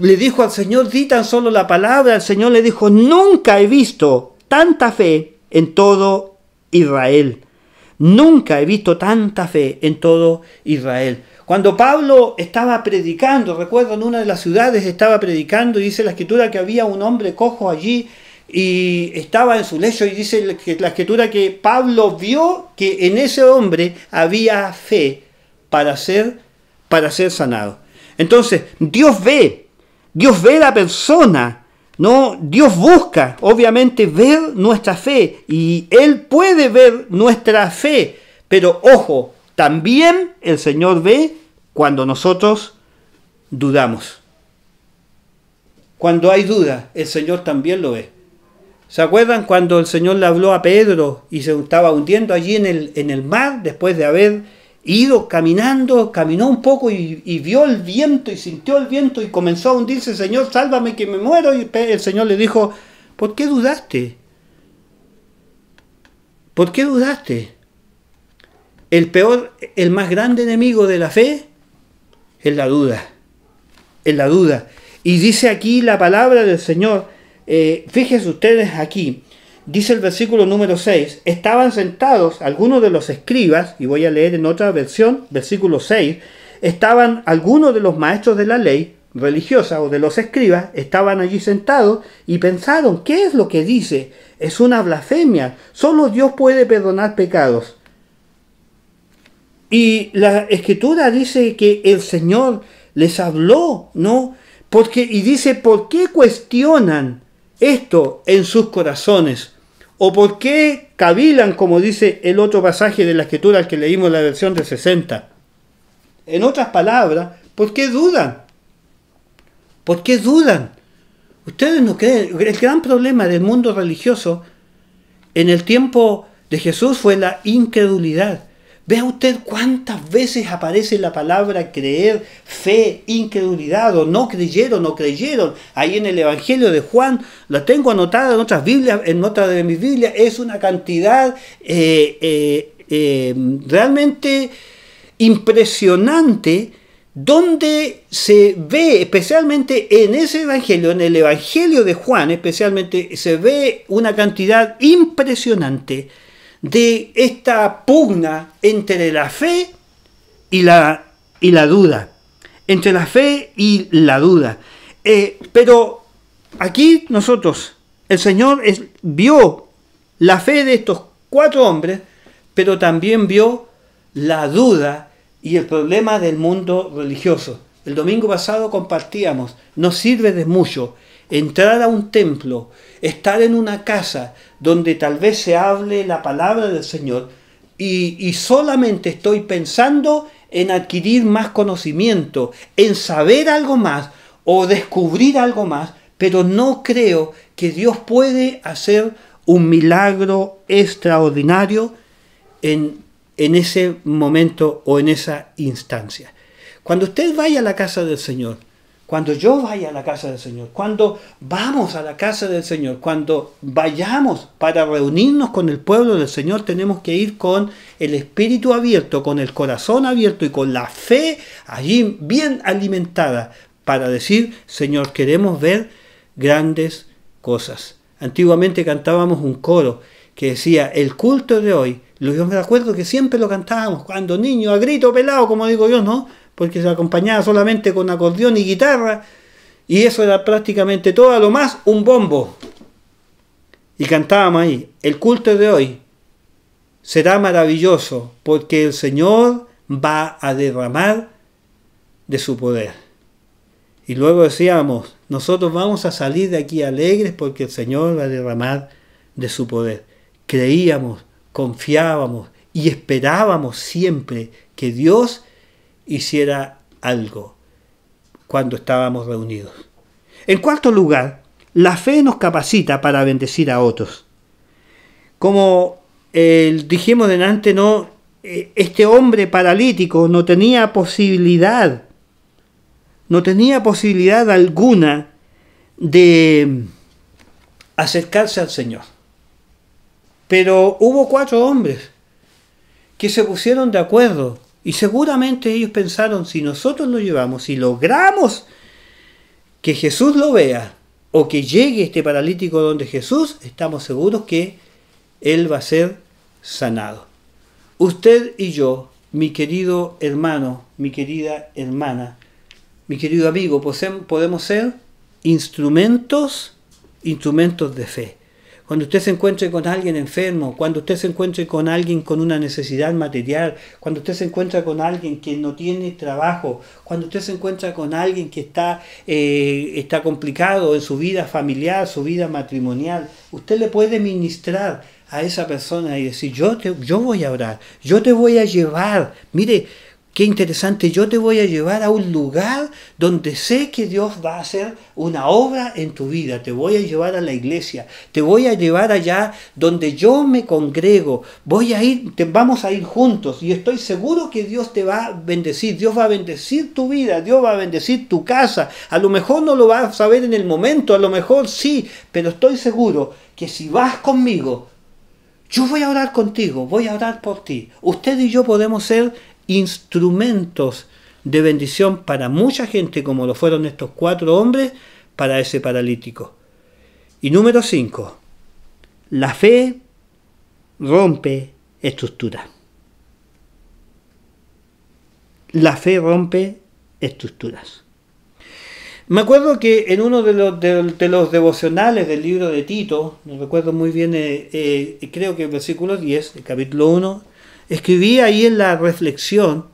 le dijo al Señor: di tan solo la palabra, el Señor le dijo: nunca he visto tanta fe en todo Israel. Nunca he visto tanta fe en todo Israel. Cuando Pablo estaba predicando, recuerdo, en una de las ciudades estaba predicando, y dice la Escritura que había un hombre cojo allí y estaba en su lecho, y dice la Escritura que Pablo vio que en ese hombre había fe para ser sanado. Entonces, Dios ve la persona, ¿no? Dios busca, obviamente, ver nuestra fe, y Él puede ver nuestra fe, pero ojo, también el Señor ve cuando nosotros dudamos. Cuando hay duda, el Señor también lo ve. ¿Se acuerdan cuando el Señor le habló a Pedro y se estaba hundiendo allí en el mar, después de haber ido caminando, caminó un poco y vio el viento y sintió el viento y comenzó a hundirse? Señor, sálvame que me muero. Y el Señor le dijo: ¿por qué dudaste? ¿Por qué dudaste? El más grande enemigo de la fe es la duda. Es la duda. Y dice aquí la palabra del Señor. Fíjense ustedes aquí, dice el versículo número 6, estaban sentados algunos de los escribas, y voy a leer en otra versión, versículo 6, estaban algunos de los maestros de la ley religiosa o de los escribas, estaban allí sentados y pensaron: ¿qué es lo que dice? Es una blasfemia, solo Dios puede perdonar pecados. Y la Escritura dice que el Señor les habló, ¿no? Y dice: ¿por qué cuestionan esto en sus corazones? ¿O por qué cavilan, como dice el otro pasaje de la Escritura al que leímos, la versión de 60? En otras palabras, ¿por qué dudan? ¿Por qué dudan? Ustedes no creen. El gran problema del mundo religioso en el tiempo de Jesús fue la incredulidad. Vea usted cuántas veces aparece la palabra creer, fe, incredulidad, o no creyeron, o creyeron. Ahí en el Evangelio de Juan, la tengo anotada en otras Biblias, en otra de mis Biblias, es una cantidad realmente impresionante, donde se ve, especialmente en ese Evangelio, en el Evangelio de Juan especialmente, se ve una cantidad impresionante de esta pugna entre la fe y la duda. Entre la fe y la duda. Pero aquí nosotros, el Señor vio la fe de estos 4 hombres, pero también vio la duda y el problema del mundo religioso. El domingo pasado compartíamos: no sirve de mucho entrar a un templo, estar en una casa donde tal vez se hable la palabra del Señor, y solamente estoy pensando en adquirir más conocimiento, en saber algo más o descubrir algo más, pero no creo que Dios puede hacer un milagro extraordinario en ese momento o en esa instancia. Cuando usted vaya a la casa del Señor, Cuando yo vaya a la casa del Señor, cuando vamos a la casa del Señor, cuando vayamos para reunirnos con el pueblo del Señor, tenemos que ir con el espíritu abierto, con el corazón abierto y con la fe allí bien alimentada para decir, Señor, queremos ver grandes cosas. Antiguamente cantábamos un coro que decía, el culto de hoy, yo me acuerdo que siempre lo cantábamos cuando niño, a grito pelado, como digo yo, ¿no? Porque se acompañaba solamente con acordeón y guitarra, y eso era prácticamente todo, a lo más un bombo. Y cantábamos ahí, el culto de hoy será maravilloso, porque el Señor va a derramar de su poder. Y luego decíamos, nosotros vamos a salir de aquí alegres porque el Señor va a derramar de su poder. Creíamos, confiábamos y esperábamos siempre que Dios hiciera algo cuando estábamos reunidos. En cuarto lugar, la fe nos capacita para bendecir a otros. Como dijimos delante, ¿no? Este hombre paralítico no tenía posibilidad alguna de acercarse al Señor. Pero hubo 4 hombres que se pusieron de acuerdo y seguramente ellos pensaron, si nosotros lo llevamos, si logramos que Jesús lo vea o que llegue este paralítico donde Jesús, estamos seguros que él va a ser sanado. Usted y yo, mi querido hermano, mi querida hermana, mi querido amigo, podemos ser instrumentos de fe. Cuando usted se encuentre con alguien enfermo, cuando usted se encuentre con alguien con una necesidad material, cuando usted se encuentra con alguien que no tiene trabajo, cuando usted se encuentra con alguien que está complicado en su vida familiar, su vida matrimonial, usted le puede ministrar a esa persona y decir, yo voy a orar, yo te voy a llevar, mire, qué interesante, yo te voy a llevar a un lugar donde sé que Dios va a hacer una obra en tu vida. Te voy a llevar a la iglesia, te voy a llevar allá donde yo me congrego. Vamos a ir juntos y estoy seguro que Dios te va a bendecir. Dios va a bendecir tu vida, Dios va a bendecir tu casa. A lo mejor no lo vas a saber en el momento, a lo mejor sí, pero estoy seguro que si vas conmigo, yo voy a orar contigo, voy a orar por ti. Usted y yo podemos ser instrumentos de bendición para mucha gente, como lo fueron estos 4 hombres para ese paralítico. Y número 5, la fe rompe estructuras. La fe rompe estructuras. Me acuerdo que en uno de los devocionales del libro de Tito, no recuerdo muy bien, creo que el versículo 10, el capítulo 1, escribí ahí en la reflexión,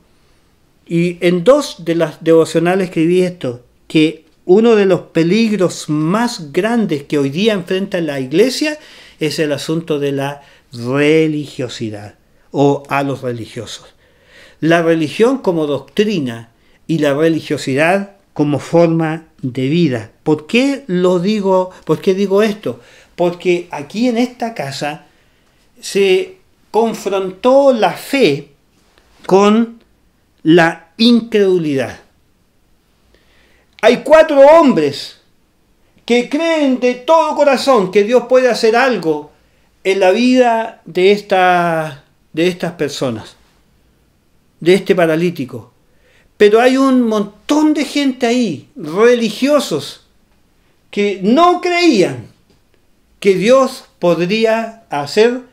y en 2 de las devocionales escribí esto, que uno de los peligros más grandes que hoy día enfrenta la iglesia es el asunto de la religiosidad o a los religiosos. La religión como doctrina y la religiosidad como forma de vida. ¿Por qué lo digo? ¿Por qué digo esto? Porque aquí en esta casa se confrontó la fe con la incredulidad. Hay 4 hombres que creen de todo corazón que Dios puede hacer algo en la vida de estas personas, de este paralítico. Pero hay un montón de gente ahí, religiosos, que no creían que Dios podría hacer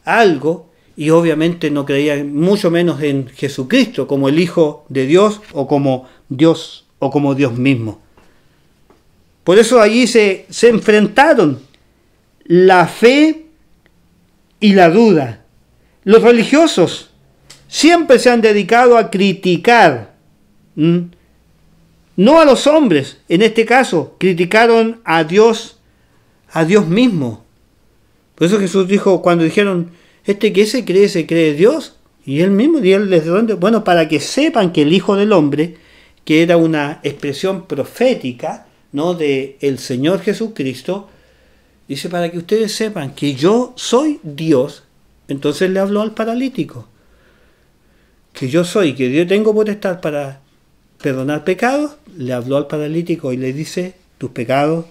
algo, y obviamente no creían mucho menos en Jesucristo como el Hijo de Dios o como Dios mismo. Por eso allí se enfrentaron la fe y la duda. Los religiosos siempre se han dedicado a criticar, no a los hombres, en este caso criticaron a Dios mismo. Por eso Jesús dijo, cuando dijeron, ¿que se cree Dios? Y él mismo, y él les dijo, bueno, para que sepan que el Hijo del Hombre, que era una expresión profética, ¿no?, de el Señor Jesucristo, dice, para que ustedes sepan que yo soy Dios. Entonces le habló al paralítico, que yo soy, que yo tengo potestad para perdonar pecados, le habló al paralítico y le dice, tus pecados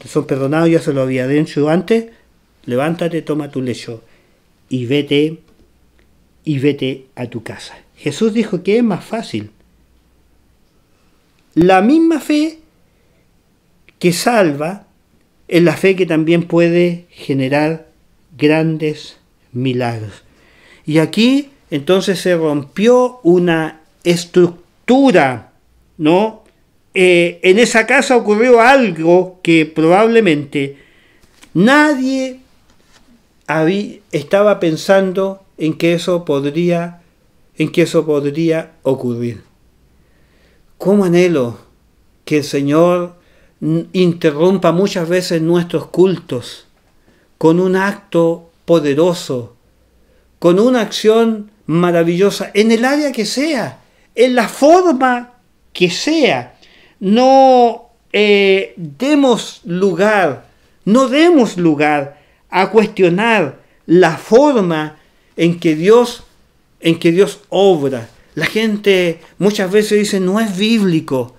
son perdonados, ya se lo había dicho antes, levántate, toma tu lecho y vete a tu casa. Jesús dijo que es más fácil. La misma fe que salva es la fe que también puede generar grandes milagros. Y aquí entonces se rompió una estructura, ¿no? En esa casa ocurrió algo que probablemente nadie estaba pensando en que eso podría ocurrir. ¿Cómo anhelo que el Señor interrumpa muchas veces nuestros cultos con un acto poderoso, con una acción maravillosa, en el área que sea, en la forma que sea? No demos lugar a cuestionar la forma en que Dios obra. La gente muchas veces dice, no es bíblico.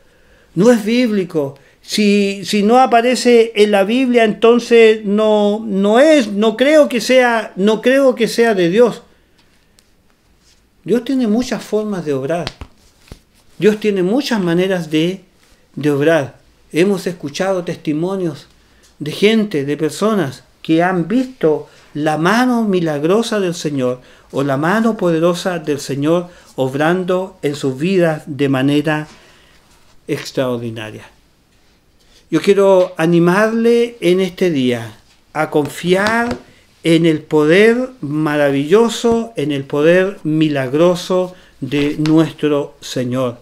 Si no aparece en la Biblia, entonces no creo que sea de Dios. Dios tiene muchas formas de obrar. Dios tiene muchas maneras de obrar. Hemos escuchado testimonios de gente, de personas que han visto la mano milagrosa del Señor o la mano poderosa del Señor obrando en sus vidas de manera extraordinaria. Yo quiero animarle en este día a confiar en el poder maravilloso, en el poder milagroso de nuestro Señor.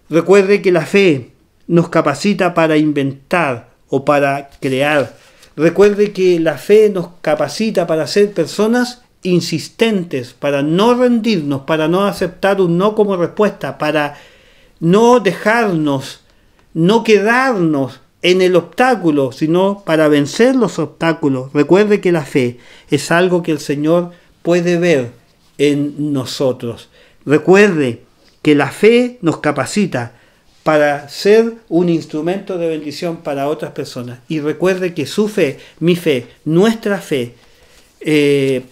Recuerde que la fe nos capacita para inventar o para crear. Recuerde que la fe nos capacita para ser personas insistentes, para no rendirnos, para no aceptar un no como respuesta, para no dejarnos, no quedarnos en el obstáculo, sino para vencer los obstáculos. Recuerde que la fe es algo que el Señor puede ver en nosotros. Recuerde que la fe nos capacita para ser un instrumento de bendición para otras personas. Y recuerde que su fe, mi fe, nuestra fe,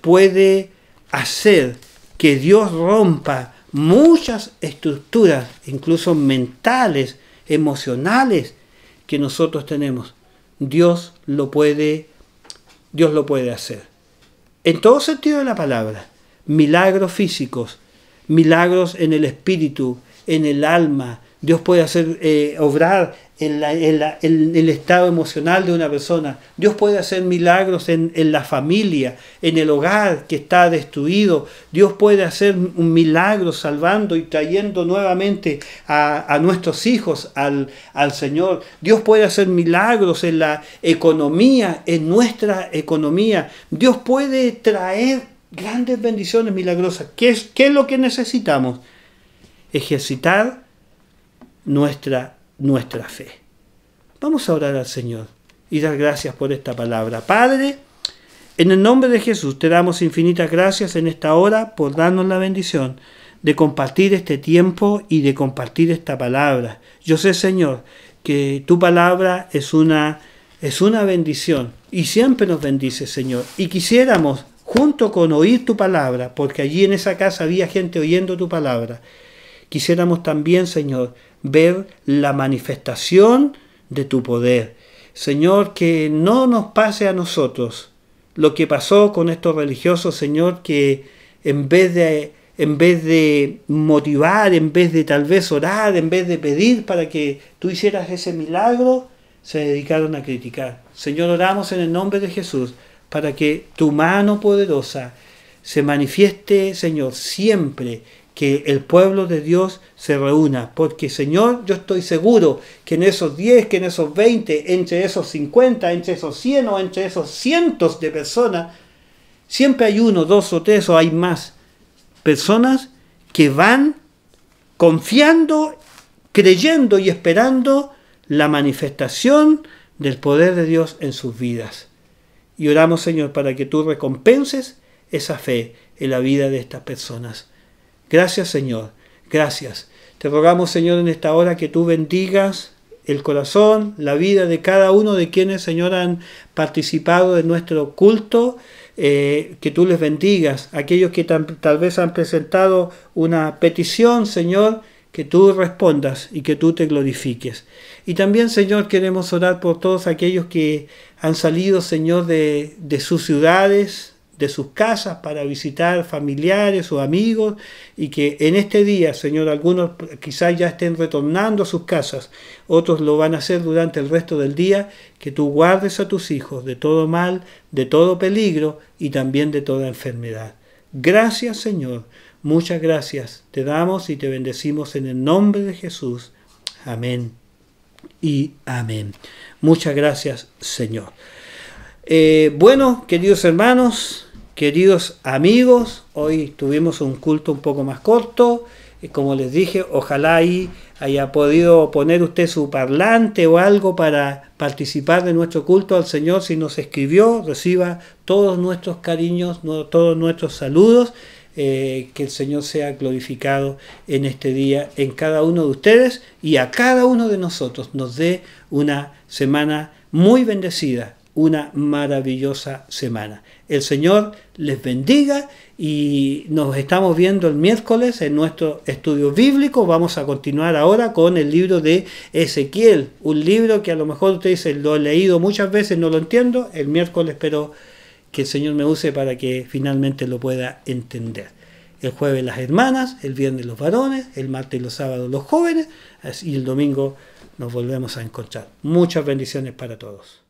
puede hacer que Dios rompa muchas estructuras, incluso mentales, emocionales, que nosotros tenemos. Dios lo puede hacer. En todo sentido de la palabra. Milagros físicos, milagros en el espíritu, en el alma. Dios puede hacer obrar en el estado emocional de una persona. Dios puede hacer milagros en la familia, en el hogar que está destruido. Dios puede hacer un milagro salvando y trayendo nuevamente a nuestros hijos al Señor. Dios puede hacer milagros en la economía, en nuestra economía. Dios puede traer grandes bendiciones milagrosas. ¿Qué es lo que necesitamos? Ejercitar nuestra fe. Vamos a orar al Señor y dar gracias por esta palabra. Padre, en el nombre de Jesús te damos infinitas gracias en esta hora por darnos la bendición de compartir este tiempo y de compartir esta palabra. Yo sé, Señor, que tu palabra es una bendición y siempre nos bendice, Señor. Y quisiéramos, junto con oír tu palabra, porque allí en esa casa había gente oyendo tu palabra, quisiéramos también, Señor, ver la manifestación de tu poder. Señor, que no nos pase a nosotros lo que pasó con estos religiosos, Señor, que en vez de motivar, en vez de tal vez orar, en vez de pedir para que tú hicieras ese milagro, se dedicaron a criticar. Señor, oramos en el nombre de Jesús para que tu mano poderosa se manifieste, Señor, siempre que el pueblo de Dios se reúna, porque, Señor, yo estoy seguro que en esos 10, que en esos 20, entre esos 50, entre esos 100 o entre esos cientos de personas, siempre hay 1, 2 o 3 o hay más personas que van confiando, creyendo y esperando la manifestación del poder de Dios en sus vidas. Y oramos, Señor, para que tú recompenses esa fe en la vida de estas personas. Gracias, Señor, gracias. Te rogamos, Señor, en esta hora que tú bendigas el corazón, la vida de cada uno de quienes, Señor, han participado de nuestro culto, que tú les bendigas. Aquellos que tal vez han presentado una petición, Señor, que tú respondas y que tú te glorifiques. Y también, Señor, queremos orar por todos aquellos que han salido, Señor, de sus ciudades, de sus casas para visitar familiares o amigos, y que en este día, Señor, algunos quizás ya estén retornando a sus casas, otros lo van a hacer durante el resto del día, que tú guardes a tus hijos de todo mal, de todo peligro y también de toda enfermedad. Gracias, Señor, muchas gracias te damos y te bendecimos en el nombre de Jesús. Amén y amén. Muchas gracias, Señor. Bueno, queridos hermanos, queridos amigos, hoy tuvimos un culto un poco más corto. Como les dije, ojalá ahí haya podido poner usted su parlante o algo para participar de nuestro culto al Señor. Si nos escribió, reciba todos nuestros cariños, todos nuestros saludos. Que el Señor sea glorificado en este día, en cada uno de ustedes, y a cada uno de nosotros nos dé una semana muy bendecida, una maravillosa semana. El Señor les bendiga y nos estamos viendo el miércoles en nuestro estudio bíblico. Vamos a continuar ahora con el libro de Ezequiel, un libro que a lo mejor usted dice, lo he leído muchas veces, no lo entiendo. El miércoles espero que el Señor me use para que finalmente lo pueda entender. El jueves las hermanas, el viernes los varones, el martes y los sábados los jóvenes, y el domingo nos volvemos a encontrar. Muchas bendiciones para todos.